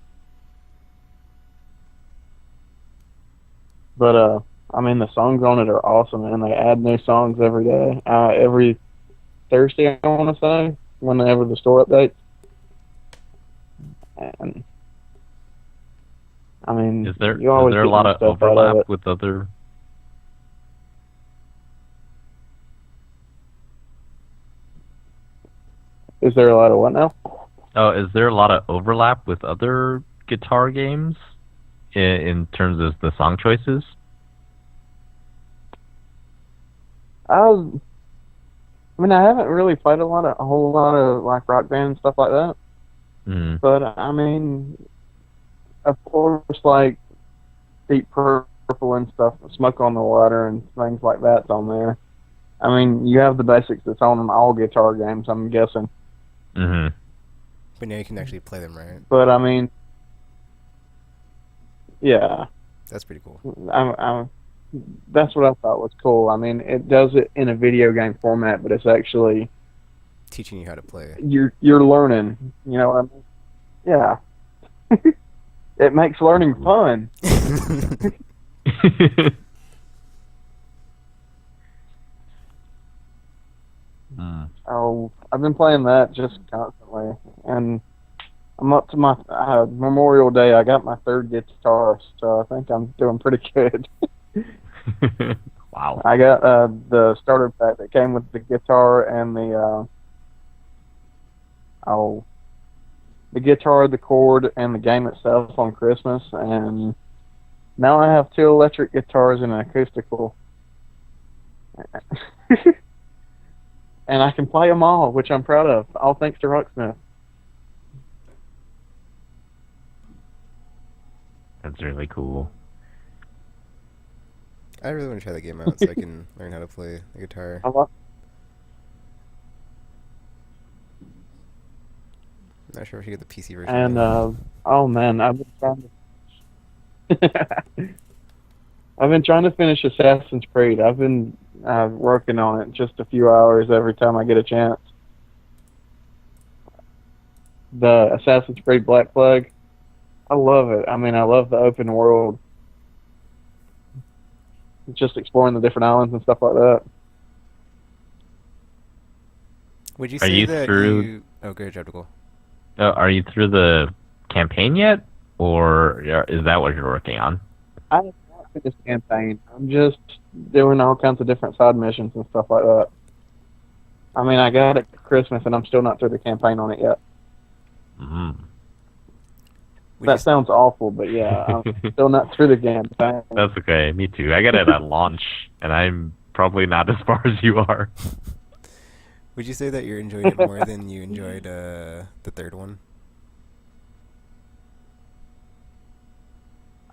But I mean, the songs on it are awesome, and they add new songs every day. Every Thursday, I want to say, whenever the store updates. And I mean, Is there you always a get lot new of stuff out of overlap it. with other? Is there a lot of what now? Oh, is there a lot of overlap with other guitar games in terms of the song choices? I mean, I haven't really played a whole lot of like rock band and stuff like that. Mm. But I mean, of course, like Deep Purple and stuff, Smoke on the Water and things like that's on there. I mean, you have the basics that's on all guitar games, I'm guessing. Mm-hmm. But now you can actually play them, right? But I mean, yeah, That's pretty cool. that's what I thought was cool. I mean, it does it in a video game format, but it's actually Teaching you how to play. you're learning. You know what I mean? Yeah. It makes learning fun. Oh, I've been playing that just constantly, and I'm up to my Memorial Day. I got my 3rd guitar, so I think I'm doing pretty good. Wow. I got the starter pack that came with the guitar and the guitar, the chord, and the game itself on Christmas, and now I have 2 electric guitars and an acoustical. And I can play them all, which I'm proud of, all thanks to Rocksmith. That's really cool. I really want to try that game out so I can learn how to play the guitar. Not sure if you get the PC version. And oh man, I've been trying to I've been trying to finish Assassin's Creed. I've been working on it just a few hours every time I get a chance. The Assassin's Creed Black Flag, I love it. I mean, I love the open world, just exploring the different islands and stuff like that. Would you Are say you that through? you? Oh, good, Optical. Are you through the campaign yet, or is that what you're working on? I have not finished the campaign. I'm just doing all kinds of different side missions and stuff like that. I mean, I got it for Christmas, and I'm still not through the campaign on it yet. Mm. Would you? That sounds awful, but yeah, I'm still not through the campaign. That's okay. Me too. I got it at launch, and I'm probably not as far as you are. Would you say that you enjoyed it more than you enjoyed the third one?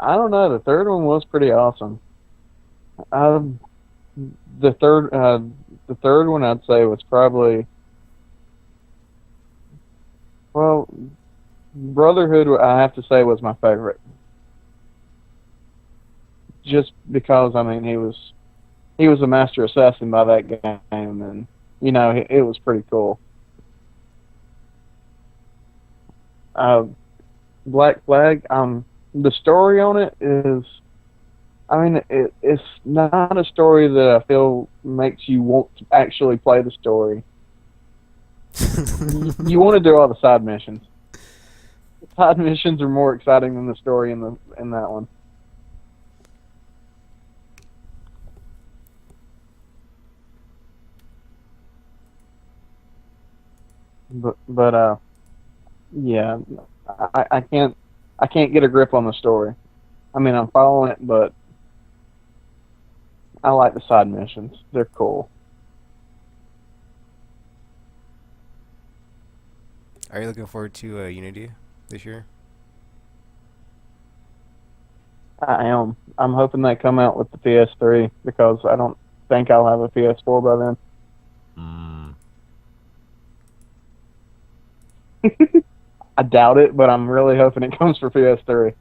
I don't know. The third one was pretty awesome. Um, the third, uh, the third one I'd say was probably well, Brotherhood. I have to say was my favorite, just because I mean he was a master assassin by that game, and you know it was pretty cool. Uh, Black Flag. The story on it is. I mean, it's not a story that I feel makes you want to actually play the story. You want to do all the side missions. The side missions are more exciting than the story in that one. But yeah, I can't get a grip on the story. I mean, I'm following it, but I like the side missions. They're cool. Are you looking forward to Unity this year? I am. I'm hoping they come out with the PS3 because I don't think I'll have a PS4 by then. Mm. I doubt it, but I'm really hoping it comes for PS3.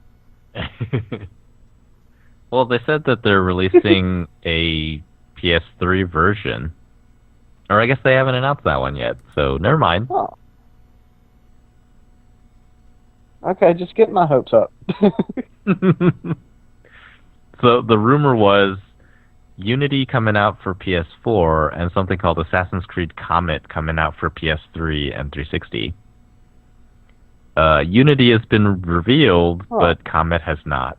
Well, they said that they're releasing a PS3 version. Or I guess they haven't announced that one yet, so never mind. Oh. Okay, just get my hopes up. So the rumor was Unity coming out for PS4 and something called Assassin's Creed Comet coming out for PS3 and 360. Unity has been revealed, but Comet has not.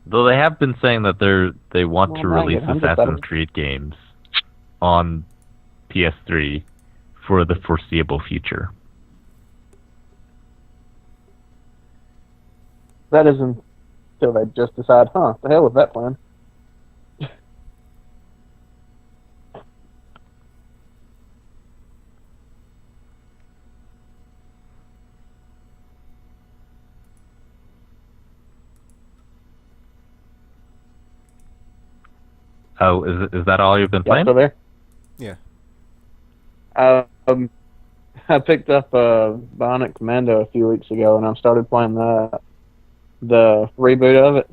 Though they have been saying that they want to release Assassin's Creed games on PS3 for the foreseeable future. That isn't until they just decide, the hell with that plan. Oh, is that all you've been playing? Still there? Yeah. I picked up Bionic Commando a few weeks ago, and I started playing the reboot of it.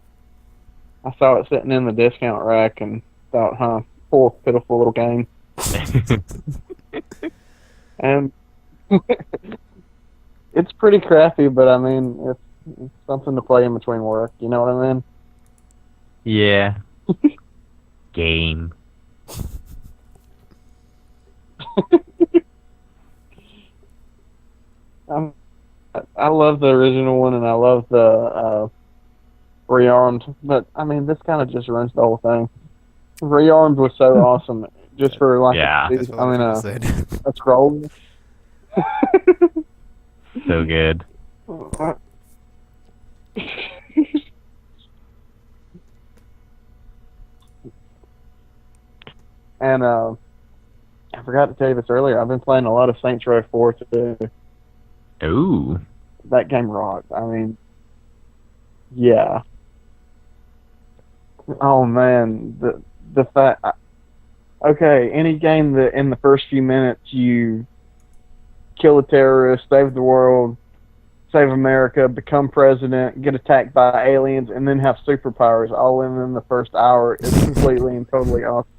I saw it sitting in the discount rack and thought, poor pitiful little game. And it's pretty crappy, but I mean, it's something to play in between work. You know what I mean? Yeah. Game. I love the original one, and I love the Rearmed, but I mean, this kind of just ruins the whole thing. Rearmed was so awesome, just for like a scroll. So good. And I forgot to tell you this earlier. I've been playing a lot of Saints Row 4 too. Ooh. That game rocked. I mean, yeah. Oh man, the fact. Okay, any game that in the first few minutes you kill a terrorist, save the world, save America, become president, get attacked by aliens, and then have superpowers all in the first hour is completely and totally awesome.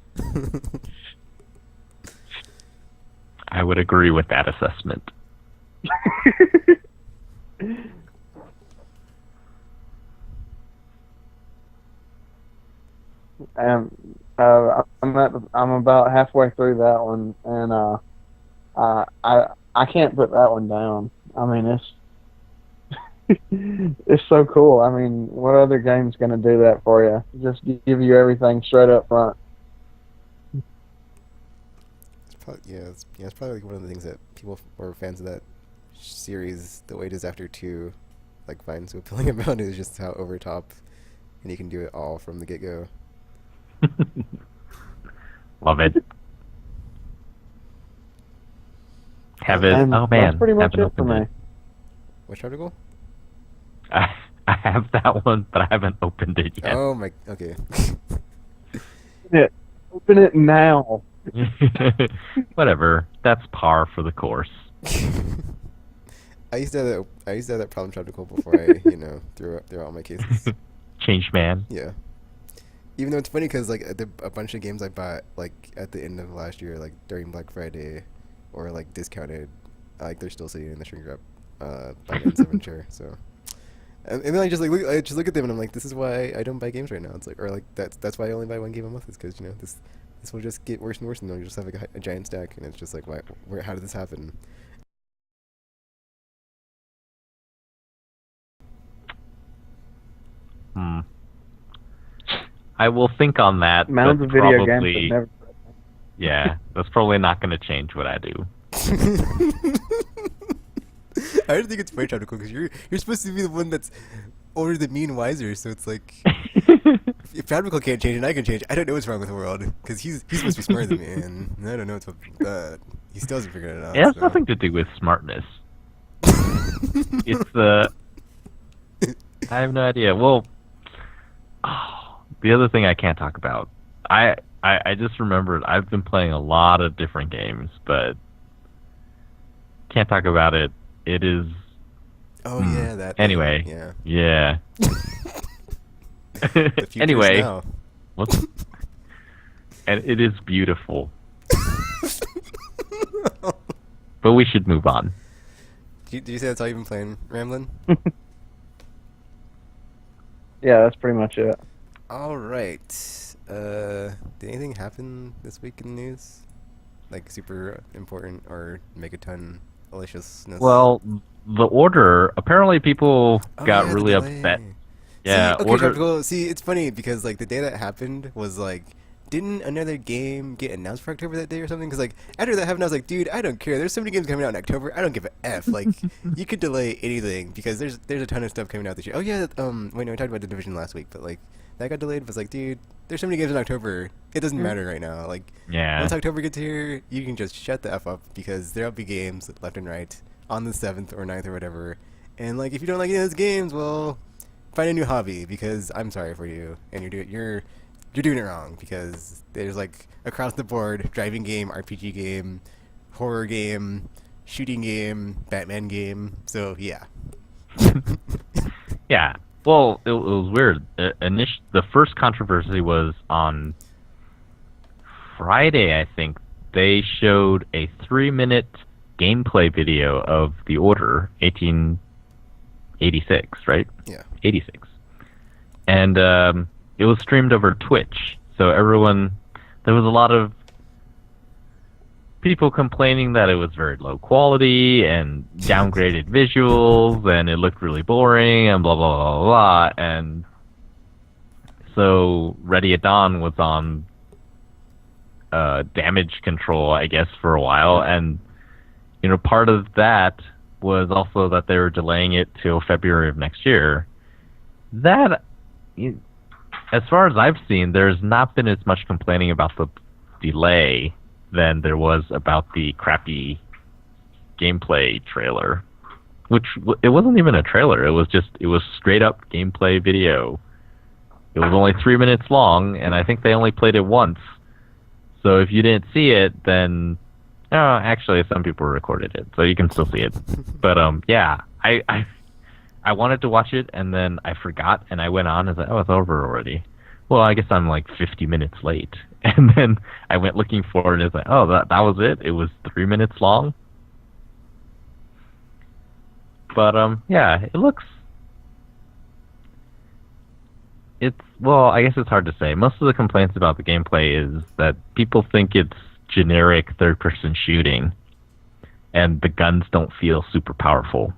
I would agree with that assessment. And I I'm about halfway through that one, and I can't put that one down. I mean, it's so cool. I mean, what other game's gonna do that for you? Just give you everything straight up front. It's probably like one of the things that people or fans of that series, The Wait Is After 2, like find so appealing about it is just how over top, and you can do it all from the get go. Love it. Have it. And Oh man, that's pretty much haven't it for opened me. it. Which article? I have that one, but I haven't opened it yet. Oh my. Okay. Open it now. Whatever. That's par for the course. I used to have that problem article before I threw out all my cases. Change man. Yeah. Even though it's funny because like a bunch of games I bought like at the end of last year, like during Black Friday, or like discounted, like they're still sitting in the shrink wrap by 97 chair. So, and then I just look at them and I'm like, this is why I don't buy games right now. It's like, or like that's why I only buy one game a month, is because this will just get worse and worse, and then you just have like a giant stack, and it's just like, how did this happen? I will think on that. Mounds of video games have never. Yeah, that's probably not going to change what I do. I don't think it's very article because you're supposed to be the one that's older than me and wiser. So it's like, if Fabrical can't change and I can change, I don't know what's wrong with the world, because he's supposed to be smarter than me, and I don't know what's up with that. He still hasn't figured it out. It has so. nothing to do with smartness. It's I have no idea. Well, the other thing I can't talk about. I just remembered I've been playing a lot of different games, but can't talk about it. It is. Oh yeah, that. Anyway. Thing. Yeah. Anyway. What? And it is beautiful. But we should move on. Did you say that's all you've been playing, Ramblin'? Yeah, that's pretty much it. All right. Did anything happen this week in the news? Like super important or megaton maliciousness? Well, the order, apparently people got really upset. Yeah, See, it's funny because like the day that happened was like, didn't another game get announced for October that day or something? Because like after that happened, I was like, dude, I don't care. There's so many games coming out in October. I don't give a f. Like you could delay anything because there's a ton of stuff coming out this year. Oh yeah, wait, no, we talked about The Division last week, but like that got delayed. It was like, dude, there's so many games in October. It doesn't matter right now. Like once October gets here, you can just shut the f up because there'll be games left and right on the 7th or 9th or whatever. And like if you don't like any of those games, well, find a new hobby, because I'm sorry for you, and you're doing it wrong, because there's like across the board driving game, RPG game, horror game, shooting game, Batman game. So yeah. Yeah. Well, it was weird. The first controversy was on Friday, I think. They showed a 3-minute gameplay video of The Order 1886, right? Yeah. 86. And it was streamed over Twitch. So there was a lot of people complaining that it was very low quality and downgraded visuals, and it looked really boring, and blah, blah, blah, blah. And so Ready at Dawn was on damage control, I guess, for a while. And, part of that was also that they were delaying it till February of next year. That, as far as I've seen, there's not been as much complaining about the delay than there was about the crappy gameplay trailer, which it wasn't even a trailer. It was straight up gameplay video. It was only 3 minutes long, and I think they only played it once. So if you didn't see it, then actually some people recorded it, so you can still see it. But yeah, I wanted to watch it, and then I forgot, and I went on and was like, oh, it's over already. Well, I guess I'm like 50 minutes late. And then I went looking for it, and it's like, oh, that was it? It was 3 minutes long? But, yeah, it looks well, I guess it's hard to say. Most of the complaints about the gameplay is that people think it's generic third-person shooting, and the guns don't feel super powerful.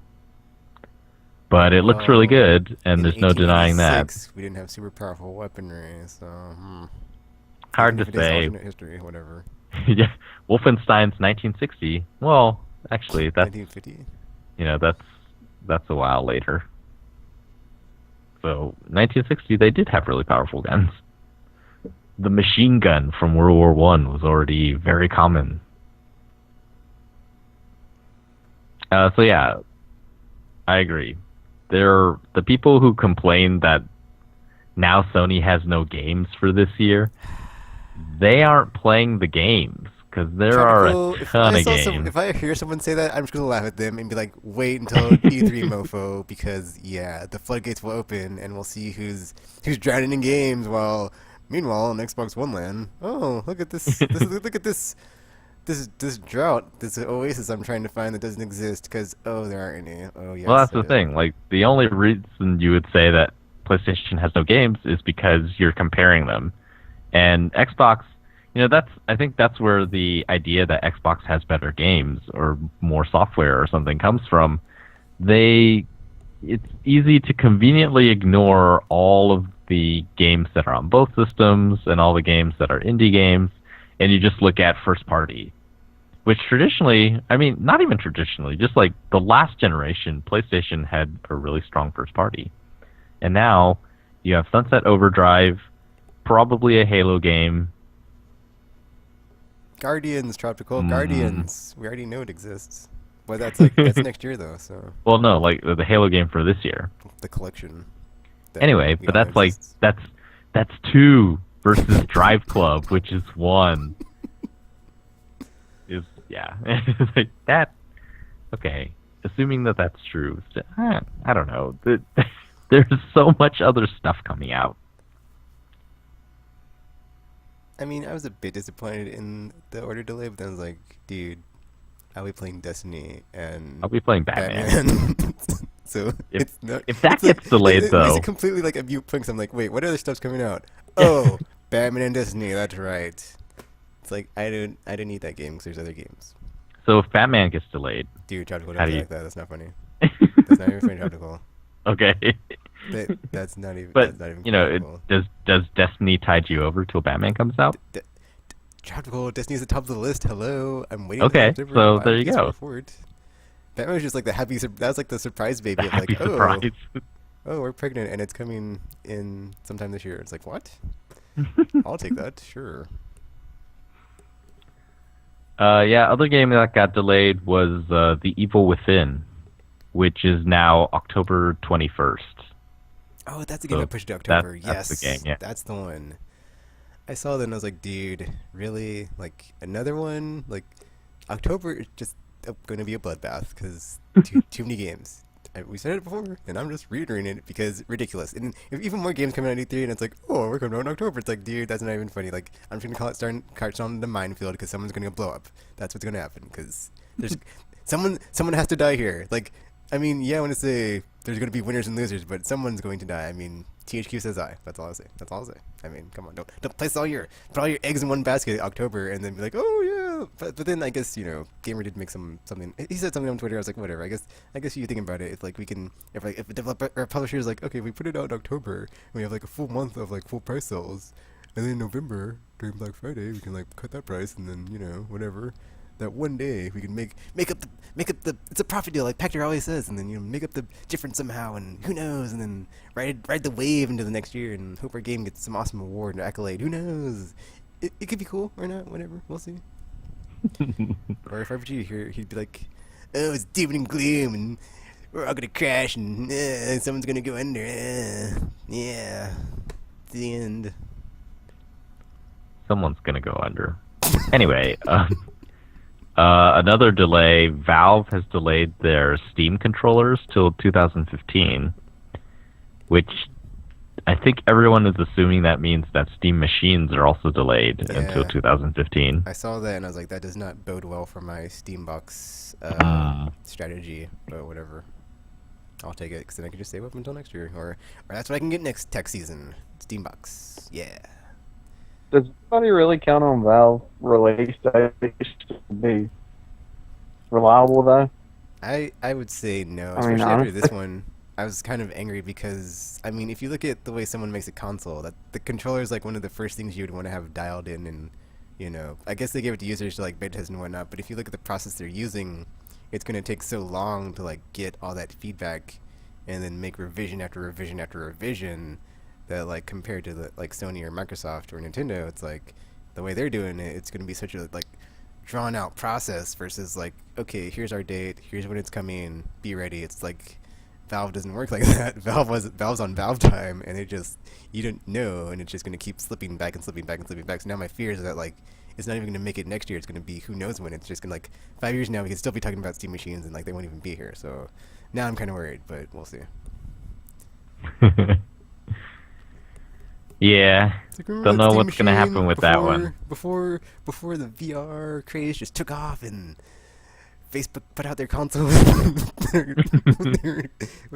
But it looks really Well, good, and in there's no denying that. 1886, we didn't have super powerful weaponry, so Hard even to if it is say. alternate history, whatever. Yeah, Wolfenstein's 1960. Well, actually, that's 1950. that's a while later. So 1960, they did have really powerful guns. The machine gun from World War One was already very common. So yeah, I agree. The people who complain that now Sony has no games for this year. They aren't playing the games because there are a Tropical, ton of games. if I hear someone say that, I'm just gonna laugh at them and be like, "Wait until E3, mofo," because yeah, the floodgates will open and we'll see who's drowning in games. While meanwhile, on Xbox One land, oh look at this, look at this drought, this oasis I'm trying to find that doesn't exist because there aren't any. Oh Well, yes, that's the thing. Like the only reason you would say that PlayStation has no games is because you're comparing them. And Xbox, I think that's where the idea that Xbox has better games or more software or something comes from. It's easy to conveniently ignore all of the games that are on both systems and all the games that are indie games, and you just look at first party. Which traditionally, I mean, not even traditionally, just like the last generation, PlayStation had a really strong first party. And now you have Sunset Overdrive, probably a Halo game. Guardians, Tropical Guardians. We already know it exists. But that's next year though. So Well, no, like the Halo game for this year. the collection. that Anyway, we but all know that's like exists. that's two versus Drive Club, which is one. Is yeah, like that. Okay, assuming that that's true, I don't know. There's so much other stuff coming out. I mean, I was a bit disappointed in the order delay, but then I was like, dude, I'll be playing Destiny and I'll be playing Batman. Batman. So If it's not. if that It's like gets delayed it makes though, it completely like a mute point. 'Cause I'm like, wait, what other stuff's coming out? Oh, Batman and Destiny. That's right. It's like I didn't need that game because there's other games. so if Batman gets delayed, Dude, Tropical how don't do be you? like that. That's not funny. That's not even funny, Tropical. Okay, That's not even. but That's not even it, Tropical. does Destiny tide you over till Batman comes out? Tropical, Destiny's at the top of the list. Hello, I'm waiting Okay, for the so buy there you PS4 go. for it. Batman was just like the happy. That was like the surprise baby The of like, happy surprise. oh, we're pregnant and it's coming in sometime this year. It's like what? I'll take that, sure. Yeah, other game that got delayed was The Evil Within, which is now October 21st. Oh, that's the game So that pushed to October. that's the Yes, game, yeah. that's the one. I saw that and I was like, dude, really? Like another one? Like October is just going to be a bloodbath because too many games. We said it before, and I'm just reiterating it because ridiculous. And if even more games coming out in E3, and it's like, oh, we're coming out in October. It's like, dude, that's not even funny. Like, I'm just gonna call it starting carts on the minefield because someone's gonna blow up. That's what's gonna happen because there's someone has to die here. Like, I mean, yeah, I want to say there's gonna be winners and losers, but someone's going to die. I mean, THQ says I. That's all I'll say. That's all I'll say. I mean, come on, don't place put all your eggs in one basket in October and then be like, oh yeah. But then I guess Gamer did make something. He said something on Twitter. I was like, whatever. I guess you think about it. It's like we can if a developer or a publisher is like, okay, we put it out in October and we have like a full month of like full price sales, and then in November during Black Friday we can like cut that price and then whatever. That one day we can make up the it's a profit deal like Pactor always says, and then make up the difference somehow, and who knows, and then ride the wave into the next year and hope our game gets some awesome award or accolade. Who knows? It could be cool or not. Whatever, we'll see. Or if RPG here, he'd be like, oh, it's doom and gloom, and we're all gonna crash, and someone's gonna go under. Yeah, it's the end. Someone's gonna go under. Anyway, another delay. Valve has delayed their Steam controllers till 2015, which I think everyone is assuming that means that Steam machines are also delayed until 2015. I saw that and I was like, that does not bode well for my Steambox strategy, but whatever. I'll take it because then I can just save up until next year, or that's what I can get next tech season. Steambox, yeah. Does anybody really count on Valve release dates to be reliable though? I would say no, I mean, especially after honestly, this one. I was kind of angry because I mean, if you look at the way someone makes a console, that the controller is like one of the first things you would want to have dialed in, and I guess they give it to users to like beta test and whatnot. But if you look at the process they're using, it's going to take so long to like get all that feedback, and then make revision after revision after revision. That like compared to the like Sony or Microsoft or Nintendo, it's like the way they're doing it, it's going to be such a like drawn out process versus like, okay, here's our date, here's when it's coming, be ready. It's like Valve doesn't work like that. Valve's on Valve time, and it just, you don't know, and it's just gonna keep slipping back and slipping back and slipping back. So now my fear is that like it's not even gonna make it next year. It's gonna be who knows when. It's just gonna like 5 years now we can still be talking about Steam machines and like they won't even be here. So now I'm kind of worried, but we'll see. Yeah, It's like, remember don't that know Steam what's gonna machine happen with that one. Before the VR craze just took off and Facebook put out their console with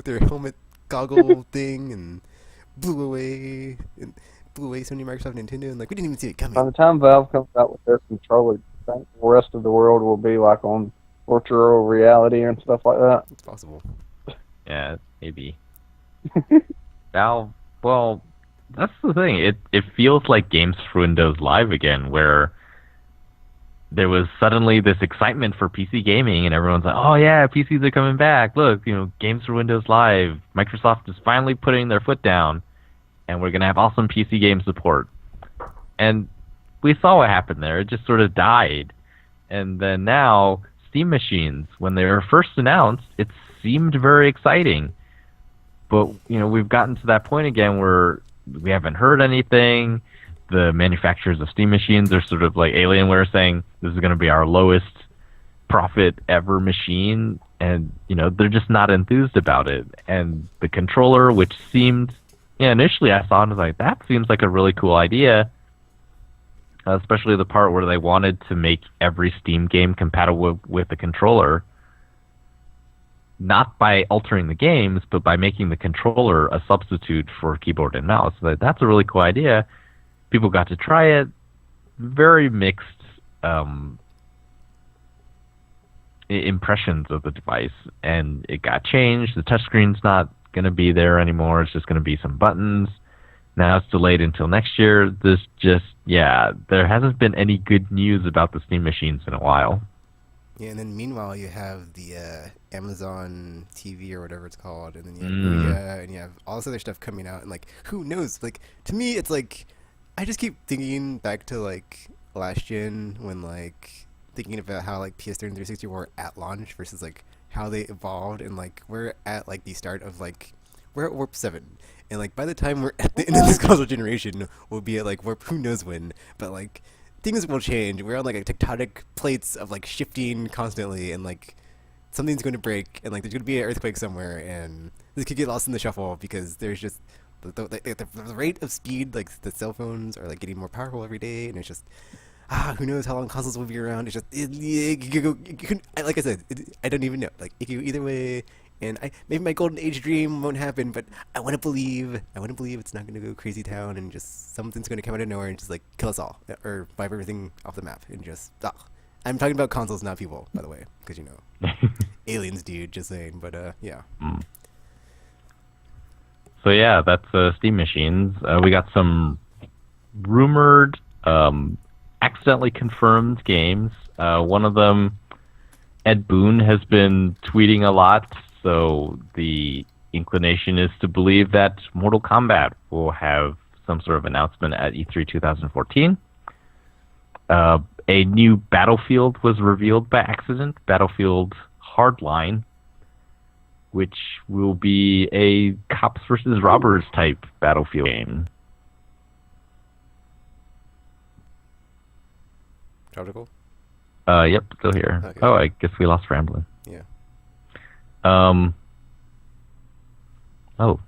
their helmet goggle thing and blew away Sony, Microsoft, Nintendo, and like we didn't even see it coming. by the time Valve comes out with their controller, I think the rest of the world will be like on virtual reality and stuff like that. It's possible. Yeah, maybe. Valve, well, that's the thing. It feels like Games for Windows Live again, where there was suddenly this excitement for PC gaming, and everyone's like, oh yeah, PCs are coming back. Look, Games for Windows Live. Microsoft is finally putting their foot down, and we're going to have awesome PC game support. And we saw what happened there. It just sort of died. And then now, Steam machines, when they were first announced, it seemed very exciting. But, we've gotten to that point again where we haven't heard anything. The manufacturers of Steam machines are sort of like Alienware saying this is going to be our lowest profit ever machine, and they're just not enthused about it. And the controller, which seemed, initially I saw it and was like, that seems like a really cool idea, especially the part where they wanted to make every Steam game compatible with the controller, not by altering the games, but by making the controller a substitute for keyboard and mouse. So that's a really cool idea. People got to try it. Very mixed impressions of the device, and it got changed. The touchscreen's not going to be there anymore. It's just going to be some buttons. Now it's delayed until next year. There hasn't been any good news about the Steam machines in a while. Yeah, and then meanwhile you have the Amazon TV or whatever it's called, and then you have Ouya, and you have all this other stuff coming out, and like who knows? Like to me, it's like I just keep thinking back to like last gen when like thinking about how like PS3 and 360 were at launch versus like how they evolved, and like we're at like the start of like we're at Warp 7, and like by the time we're at the end of this console generation, we'll be at like Warp who knows when, but like things will change. We're on like a tectonic plates of like shifting constantly, and like something's going to break, and like there's going to be an earthquake somewhere, and this could get lost in the shuffle because there's just the rate of speed, like the cell phones are like getting more powerful every day, and it's just who knows how long consoles will be around. It's just like I said, I don't even know. Like it could go either way, and maybe my golden age dream won't happen, but I want to believe it's not going to go crazy town and just something's going to come out of nowhere and just like kill us all or wipe everything off the map and just I'm talking about consoles, not people, by the way, because aliens, dude. Just saying, but yeah. So yeah, that's Steam machines. We got some rumored, accidentally confirmed games. One of them, Ed Boon, has been tweeting a lot, so the inclination is to believe that Mortal Kombat will have some sort of announcement at E3 2014. A new Battlefield was revealed by accident, Battlefield Hardline, which will be a cops versus robbers type Battlefield game. Article? Yep, still here. Okay. Oh, I guess we lost Ramblin'. Yeah. Oh,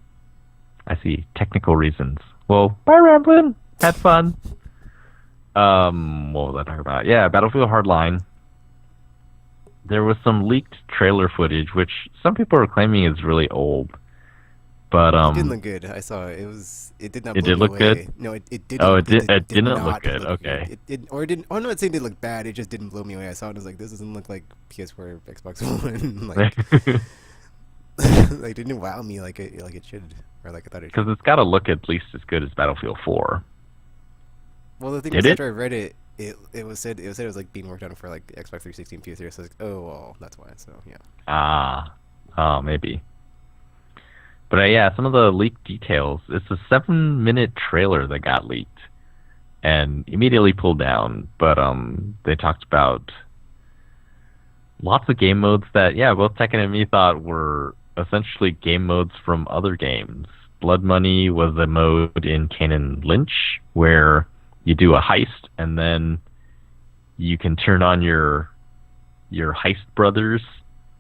I see. Technical reasons. Well, bye, Ramblin'. Had fun. What was I talking about? Yeah, Battlefield Hardline. there was some leaked trailer footage, which some people are claiming is really old. But It didn't look good. I saw it. It did not it blow did me look good. away. No, it Oh, didn't. it It did. It did didn't look not good. look good. Okay. It didn't. Oh, I'm not saying it didn't look bad. It just didn't blow me away. I saw it and was like, this doesn't look like PS4, Xbox One. Like, like didn't wow me like it should, or like I thought it Because should. it's got to look at least as good as Battlefield 4. Well, the thing Did was, it? after I read it, it was like being worked on for like Xbox 360 and PS3. So I was like, oh well, that's why. So yeah. Ah, oh, maybe. But yeah, some of the leaked details. It's a 7-minute trailer that got leaked and immediately pulled down. But they talked about lots of game modes that, yeah, both Tekken and me thought were essentially game modes from other games. Blood Money was a mode in Canon Lynch where you do a heist and then you can turn on your heist brothers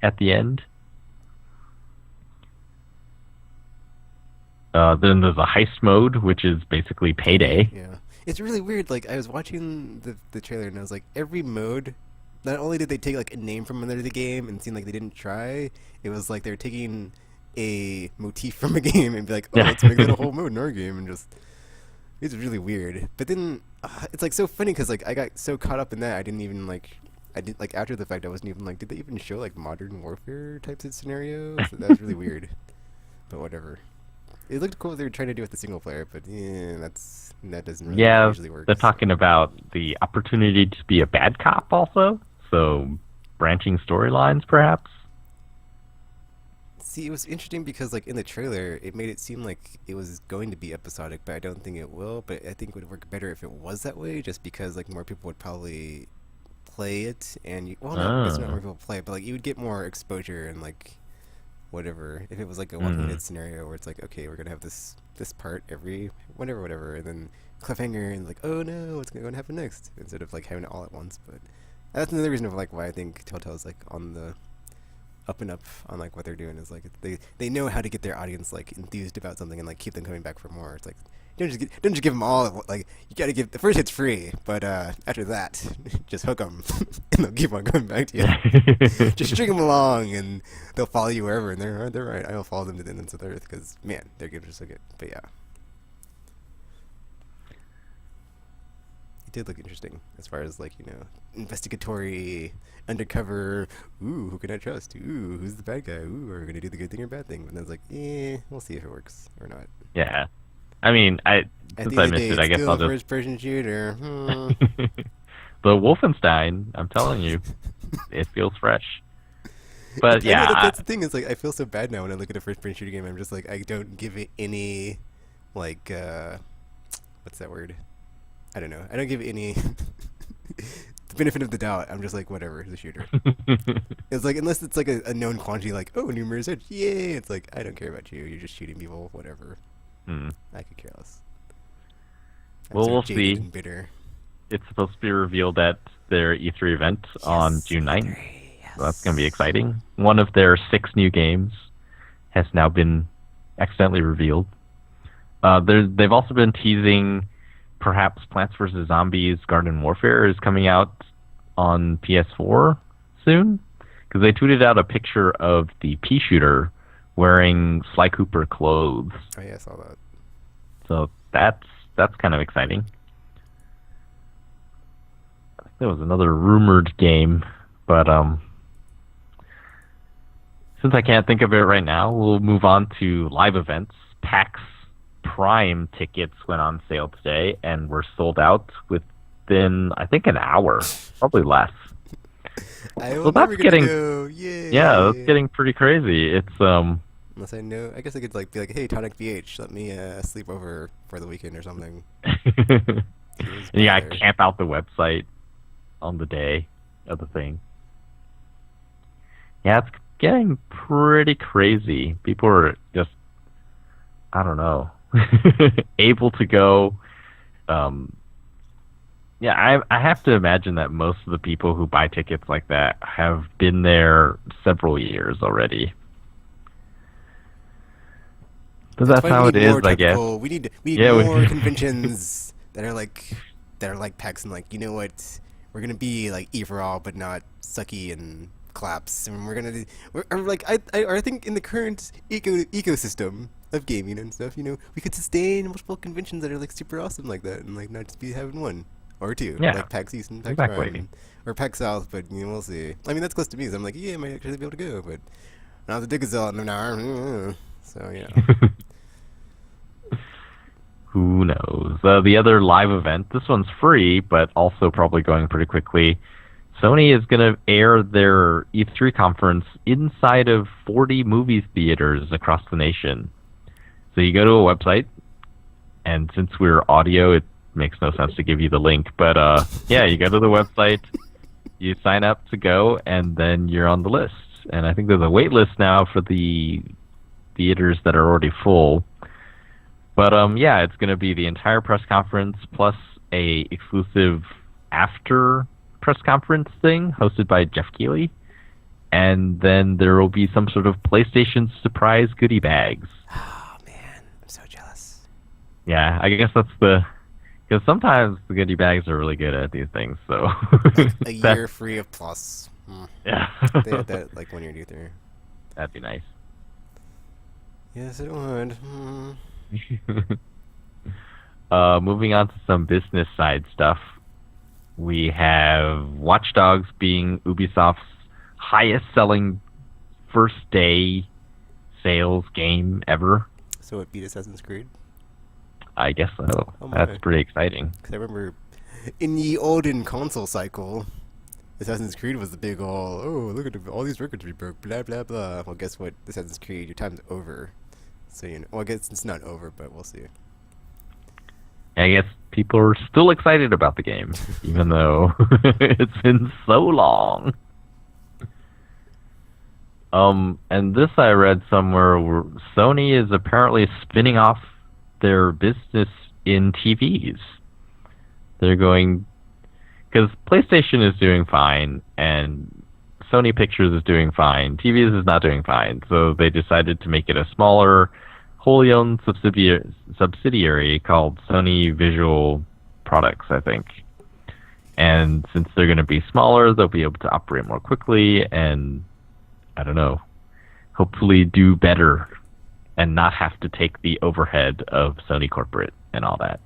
at the end. Then there's a heist mode, which is basically Payday. Yeah, it's really weird. Like I was watching the trailer and I was like, every mode. Not only did they take like a name from another game and seem like they didn't try, it was like they were taking a motif from a game and be like, oh, let's make that a whole mode in our game, and just it's really weird. But then it's like so funny because like I got so caught up in that I didn't even like. I did like after the fact I wasn't even like, did they even show like modern warfare types of scenarios? That was really weird. But whatever. It looked cool what they were trying to do with the single player, but yeah, that doesn't really Yeah, usually work. they're talking about the opportunity to be a bad cop also. So branching storylines, perhaps. See, it was interesting because like in the trailer, it made it seem like it was going to be episodic, but I don't think it will. But I think it would work better if it was that way, just because like more people would probably play it, and well, not it's not more people play it, but like you would get more exposure and like whatever. If it was like a 1 minute scenario where it's like, okay, we're gonna have this part every whatever, and then cliffhanger and like, oh no, what's going to happen next? Instead of like having it all at once. But that's another reason of like why I think Telltale's like on the up and up on like what they're doing is like they know how to get their audience like enthused about something and like keep them coming back for more. It's like don't just give them all, like you got to give the first hit's free, but after that just hook them and they'll keep on coming back to you. Just string them along and they'll follow you wherever, and they're right. I'll follow them to the ends of the earth because man, their games are so good. But yeah, it did look interesting as far as like, you know, investigatory, undercover. Ooh, who can I trust? Ooh, who's the bad guy? Ooh, are we gonna do the good thing or bad thing? And I was like, we'll see if it works or not. Yeah. I mean, since I missed it, I guess I'll just first-person shooter. the Wolfenstein. I'm telling you, it feels fresh. But yeah, that's the thing. Is like I feel so bad now when I look at a first-person shooter game. I'm just like I don't give it any, like, what's that word? I don't know. I don't give it any the benefit of the doubt. I'm just like, whatever, it's a shooter. It's like unless it's like a known quantity, like, oh, numerous hits, yay! It's like I don't care about you. You're just shooting people, whatever. I could care less. Well, we'll see. And bitter. It's supposed to be revealed at their E3 event on June 9th. So that's going to be exciting. One of their 6 new games has now been accidentally revealed. They've also been teasing perhaps Plants vs. Zombies Garden Warfare is coming out on PS4 soon. Because they tweeted out a picture of the pea shooter wearing Sly Cooper clothes. Oh yeah, I saw that. So that's kind of exciting. I think there was another rumored game, but since I can't think of it right now, we'll move on to live events. PAX Prime tickets went on sale today and were sold out within, I think, an hour, probably less. So that's getting go. Yay. Yeah, that's getting pretty crazy. It's Unless I know, I guess I could like be like, hey, Tonic VH, let me sleep over for the weekend or something. And you gotta camp out the website on the day of the thing. Yeah, it's getting pretty crazy. People are just, I don't know, able to go. Yeah, I have to imagine that most of the people who buy tickets like that have been there several years already. But that's how it is, I guess. We need more conventions that are like PAX and like, you know what, we're gonna be like E for all, but not sucky and collapse, and we're gonna do, or like I think in the current ecosystem of gaming and stuff, we could sustain multiple conventions that are like super awesome like that, and like not just be having one or two, Yeah, like PAX East and PAX exactly. Prime, or PAX South, but we'll see. I mean, that's close to me, so I'm like, yeah, I might actually be able to go, but now the dig is out in an hour, so yeah. Who knows? The other live event, this one's free, but also probably going pretty quickly. Sony is going to air their E3 conference inside of 40 movie theaters across the nation. So you go to a website, and since we're audio, it makes no sense to give you the link. But yeah, you go to the website, you sign up to go, and then you're on the list. And I think there's a wait list now for the theaters that are already full. But yeah, it's going to be the entire press conference plus a exclusive after press conference thing hosted by Jeff Keighley, and then there will be some sort of PlayStation surprise goodie bags. Oh man, I'm so jealous. Yeah, I guess that's because sometimes the goodie bags are really good at these things. So Like a year free of Plus. Yeah, They had that like 1 year due there. that'd be nice. Yes, it would. Moving on to some business side stuff. We have Watch Dogs being Ubisoft's highest-selling first-day sales game ever. So it beat Assassin's Creed? I guess so. Oh That's my. pretty exciting. Because I remember in the olden console cycle, Assassin's Creed was the big oh, look at all these records we broke, blah, blah, blah. Well, guess what? Assassin's Creed, your time's over. So, well, I guess it's not over, but we'll see. I guess people are still excited about the game, even though it's been so long. And this I read somewhere where Sony is apparently spinning off their business in TVs. They're going... Because PlayStation is doing fine, and Sony Pictures is doing fine. TVs is not doing fine, so they decided to make it a smaller, wholly owned subsidiary called Sony Visual Products, I think. And since they're going to be smaller, they'll be able to operate more quickly and, I don't know, hopefully do better and not have to take the overhead of Sony Corporate and all that.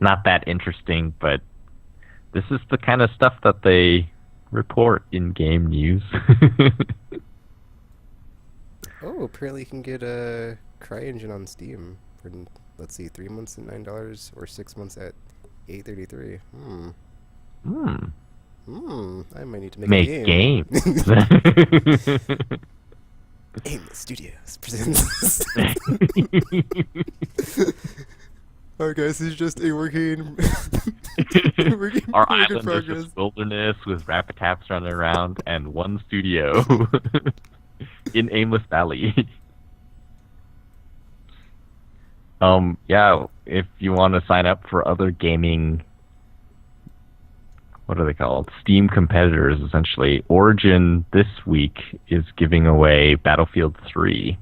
Not that interesting, but this is the kind of stuff that they report in game news. Oh, apparently you can get a CryEngine on Steam for, let's see, 3 months at $9 or 6 months at $8.33. I might need to make a game. Games. Aimless Studios presents. Alright guys, this is just a working Our work in island is progress. just wilderness with rabbit-taps running around and one studio in Aimless Valley. Yeah, if you want to sign up for other gaming, what are they called? Steam competitors, essentially. Origin this week is giving away Battlefield 3.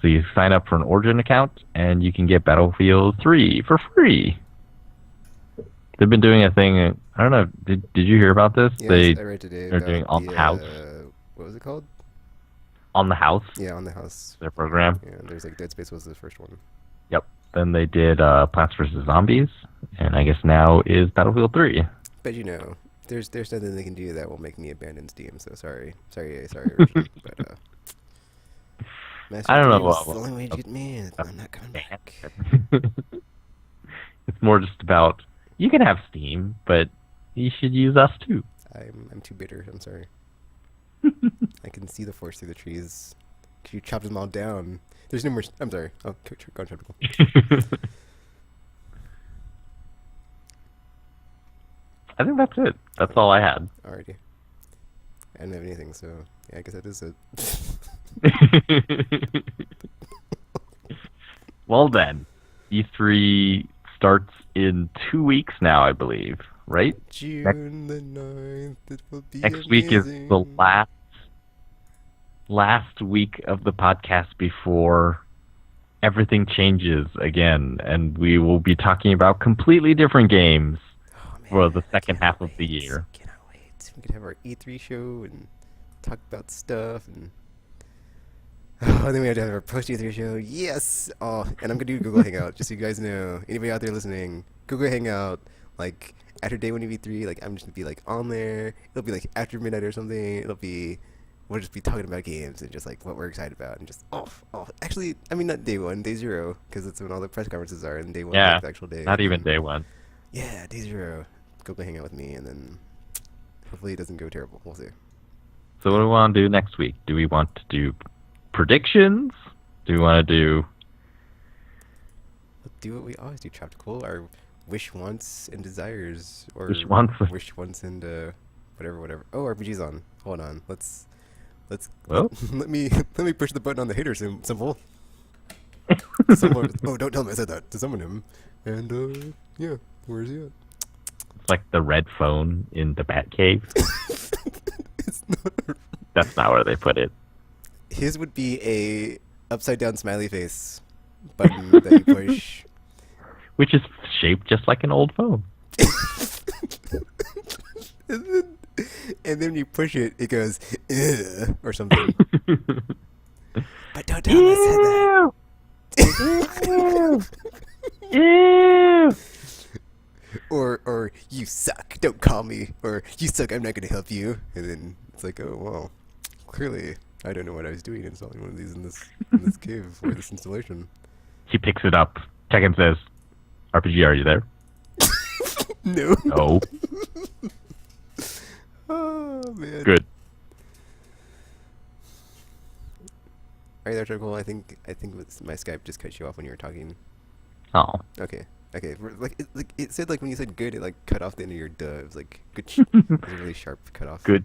So you sign up for an Origin account, and you can get Battlefield 3 for free. They've been doing a thing. I don't know. Did you hear about this? Yes, I read today. They're doing On the House. What was it called? On the House. Yeah, On the House. Their program. Yeah, there's like Dead Space was the first one. Yep. Then they did Plants vs. Zombies, and I guess now is Battlefield 3. But there's nothing they can do that will make me abandon Steam. So sorry, Origin, but Master I don't know. Chief is the only way to get me. I'm not coming back. It's more just about you can have Steam, but you should use us too. I'm too bitter. I'm sorry. I can see the forest through the trees. You chopped them all down. There's no more. I'm sorry. Oh, go on, I think that's it. That's all I had. Alrighty. I didn't have anything, so yeah, I guess that is it. Well then, E3 starts in 2 weeks now, I believe, right? June the 9th, it will be Next week is amazing. the last week of the podcast before everything changes again, and we will be talking about completely different games Oh, man, for the second cannot half of the wait. year. Cannot wait. what? We could have our E3 show and talk about stuff and. Oh, then we have to have our post E3 show. Yes! Oh, and I'm gonna do Google Hangout, just so you guys know. Anybody out there listening, Google Hangout, like, after day 1 of E3, like, I'm just gonna be, like, on there. It'll be, like, after midnight or something. We'll just be talking about games and just, like, what we're excited about. And just, actually, I mean, not day 1, day 0, because that's when all the press conferences are, and day 1 is, Yeah, like, the actual day. not even day 1. Yeah, day 0. Google Hangout with me, and then hopefully it doesn't go terrible. We'll see. So what do we want to do next week? Do we want to do predictions? Do we want to do... We'll do what we always do, Tropical. Our wish, wants, and desires. Or Wish, wants. Wish, wants, and whatever. Oh, RPG's on. Hold on. Let's Well? let me push the button on the hater symbol. Oh, don't tell him I said that. To summon him. And yeah, where is he at? It's like the red phone in the Batcave. It's not. That's not where they put it. His would be a upside down smiley face button that you push. Which is shaped just like an old phone. and then you push it, it goes, "Ugh," or something. But don't tell him I said that. Ew. Or you suck, don't call me. Or you suck, I'm not going to help you. And then it's like, oh, well, clearly I don't know what I was doing installing one of these in this cave for this installation. He picks it up. Tekken says, RPG, are you there? No. No. Oh, man. Good. Are you there, Trickle? I think my Skype just cut you off when you were talking. Oh. Okay. Like it said, like, when you said good, it, like, cut off the end of your duh. It was like good. It was a really sharp cut off. Good.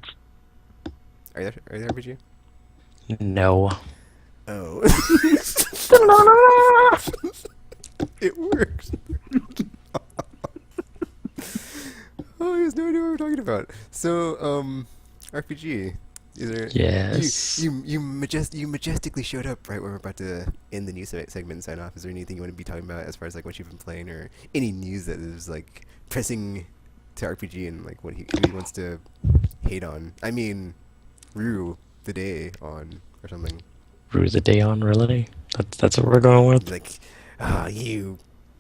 Are you there, RPG? No. Oh. It works. Oh, he has no idea what we're talking about. So, RPG. Is there? Yes. You majestically showed up right when we're about to end the news segment and sign off. Is there anything you want to be talking about as far as, like, what you've been playing, or any news that is, like, pressing to RPG and, like, who he wants to hate on? I mean, rue the day on or something. Rue the day on, really? That's what we're going with? Like,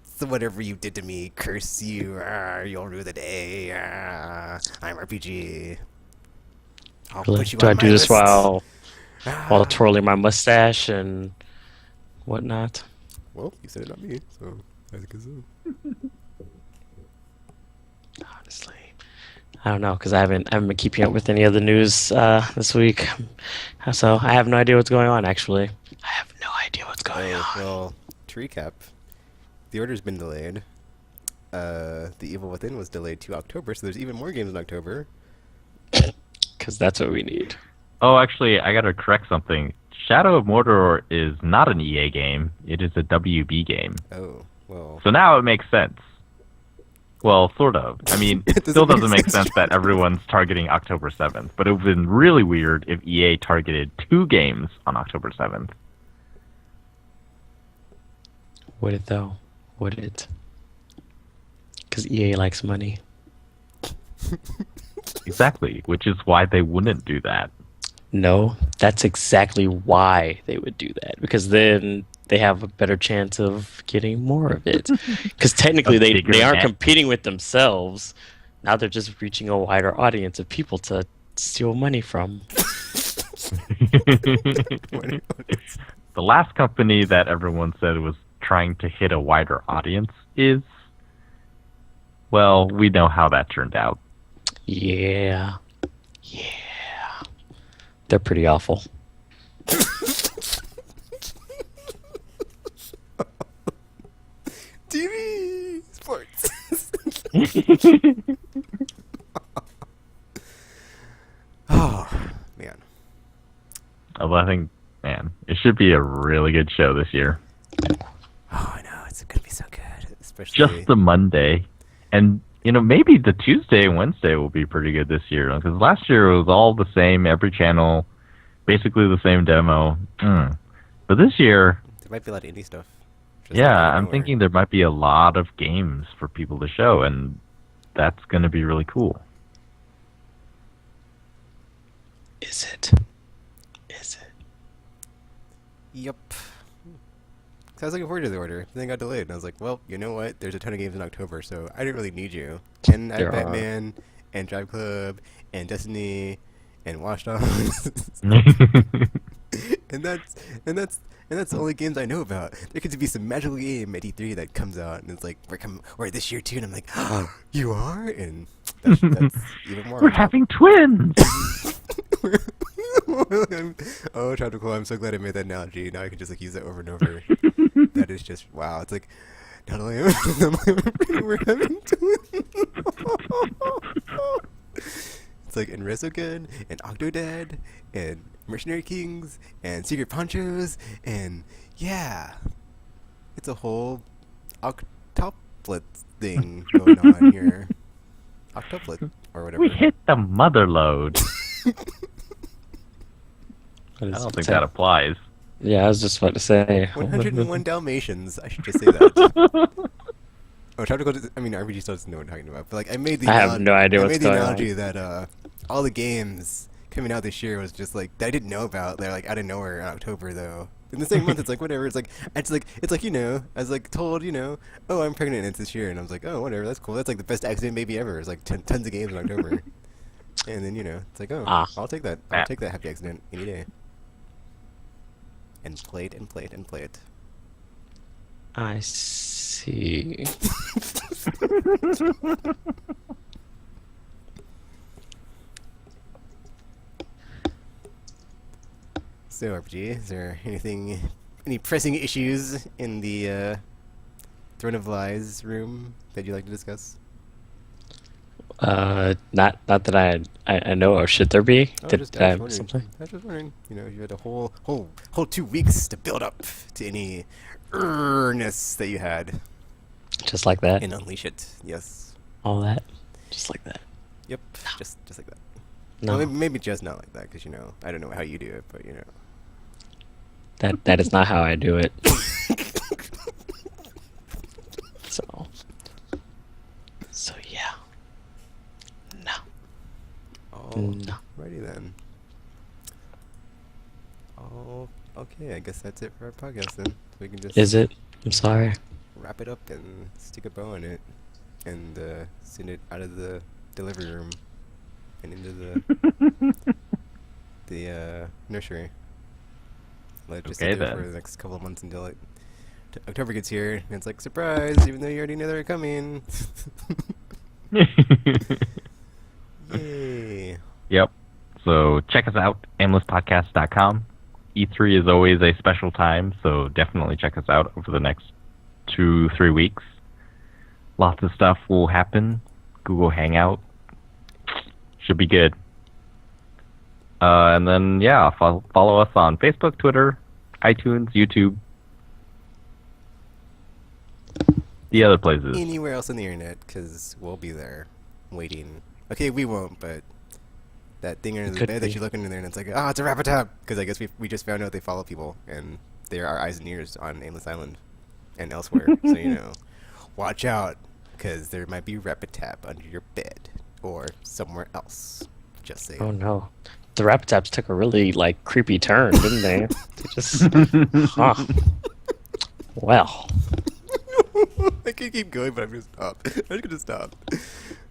so whatever you did to me, curse you, you'll rue the day, I'm RPG. I'll Really? put you Do on I my do this list. while twirling my mustache and whatnot? Well, you said it, not me, so I think so. Honestly, I don't know, because I haven't been keeping up with any of the news this week, so I have no idea what's going on. Actually, I have no idea what's going on. Well, to recap, the order's been delayed. The Evil Within was delayed to October, so there's even more games in October. Because that's what we need. Oh, actually, I gotta correct something. Shadow of Mordor is not an EA game. It is a WB game. Oh, well. So now it makes sense. Well, sort of. I mean, it still doesn't make sense that everyone's targeting October 7th, but it would have been really weird if EA targeted 2 games on October 7th. Would it, though? Would it? Because EA likes money. Exactly, which is why they wouldn't do that. No, that's exactly why they would do that. Because then they have a better chance of getting more of it. Because technically they aren't competing with themselves. Now they're just reaching a wider audience of people to steal money from. The last company that everyone said was trying to hit a wider audience is... Well, we know how that turned out. Yeah. They're pretty awful. TV sports. Oh, man. Although I think, man, it should be a really good show this year. Oh, I know. It's going to be so good. Especially... Just the Monday. And, you know, maybe the Tuesday and Wednesday will be pretty good this year. Because last year it was all the same, every channel, basically the same demo. But this year... There might be a lot of indie stuff. Yeah, I'm thinking there might be a lot of games for people to show, and that's going to be really cool. Is it? Is it? Yep. So I was looking forward to the order. Then it got delayed, and I was like, well, you know what? There's a ton of games in October, so I didn't really need you. And I have There are. Batman, and Drive Club, and Destiny, and Watch Dogs. and that's the only games I know about. There could be some magical game at E3 that comes out, and it's like, we're this year too, and I'm like, oh, you are? And that's even more. We're having twins! Oh, Tropical, I'm so glad I made that analogy. Now I can just like use that over and over. That is just, wow. It's like, not only am we're having twins. It's like, and Resogun, and Octodad, and Mercenary Kings, and Secret Ponchos, and yeah. It's a whole octuplet thing going on here. Octuplet, or whatever. We hit the mother load. I don't think that applies. Yeah, I was just about to say. 101 Dalmatians. I should just say that. Oh, Tropical. I mean, RPG still doesn't know what I'm talking about. But like, I made the. I have no idea I what's made the going analogy on. that all the games coming out this year was just like that I didn't know about. They're like out of nowhere in October though. In the same month, it's like whatever. It's like you know, I was like told, you know, oh, I'm pregnant and it's this year, and I was like, oh, whatever, that's cool. That's like the best accident baby ever. It's like tons of games in October. And then, you know, it's like, oh, I'll take that. I'll take that happy accident any day. And play it and play it and play it. I see. So, RPG, is there any pressing issues in the Throne of Lies room that you'd like to discuss? Not that I know of. Should there be? Oh, Did I have something? I was just wondering. You know, you had a whole 2 weeks to build up to any earnest that you had Just like that? and unleash it. Yes. All that? Just like that? Yep. Just like that. No. Well, maybe just not like that, because, you know, I don't know how you do it, but, you know. That is not how I do it. So yeah. No. Oh, No. righty then. Oh, okay. I guess that's it for our podcast then. So we can just Is it? I'm sorry. wrap it up and stick a bow on it, and send it out of the delivery room and into the nursery. Let it just Okay, sit there then. for the next couple of months until October gets here, and it's like, surprise! Even though you already know they're coming. Yay! Yep. So check us out, aimlesspodcast.com. E3 is always a special time, so definitely check us out over the next 2-3 weeks. Lots of stuff will happen. Google Hangout. Should be good. And then, yeah, follow us on Facebook, Twitter, iTunes, YouTube. The other places. Anywhere else on the internet, because we'll be there, waiting. Okay, we won't, but that thing under the Could bed that be. you look under there and it's like, oh, it's a Rapitab! Because I guess we just found out they follow people, and they're our eyes and ears on Aimless Island and elsewhere. So, you know, watch out, because there might be Rapitab under your bed or somewhere else. Just saying. Oh no. The Rapidaps took a really creepy turn, didn't they? They just huh. Well. I could keep going, but I'm gonna stop. I'm gonna stop.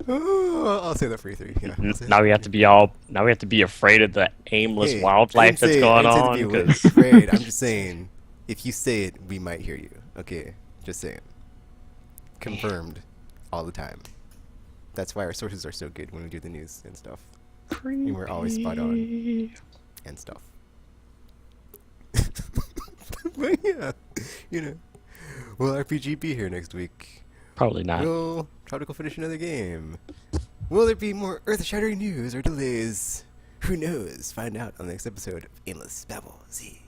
Oh, I'll say that for E3. Yeah, I'll say Now that we for have to be now we have to be afraid of the aimless Hey, wildlife that's going I on. didn't say to be 'cause- afraid. I'm just saying, if you say it, we might hear you. Okay, just saying. Confirmed, all the time. That's why our sources are so good when we do the news and stuff, and we're always spot on and stuff. But yeah, you know, will RPG be here next week? Probably not. Will Tropical finish another game? Will there be more earth-shattering news or delays? Who knows? Find out on the next episode of Aimless Babble Z.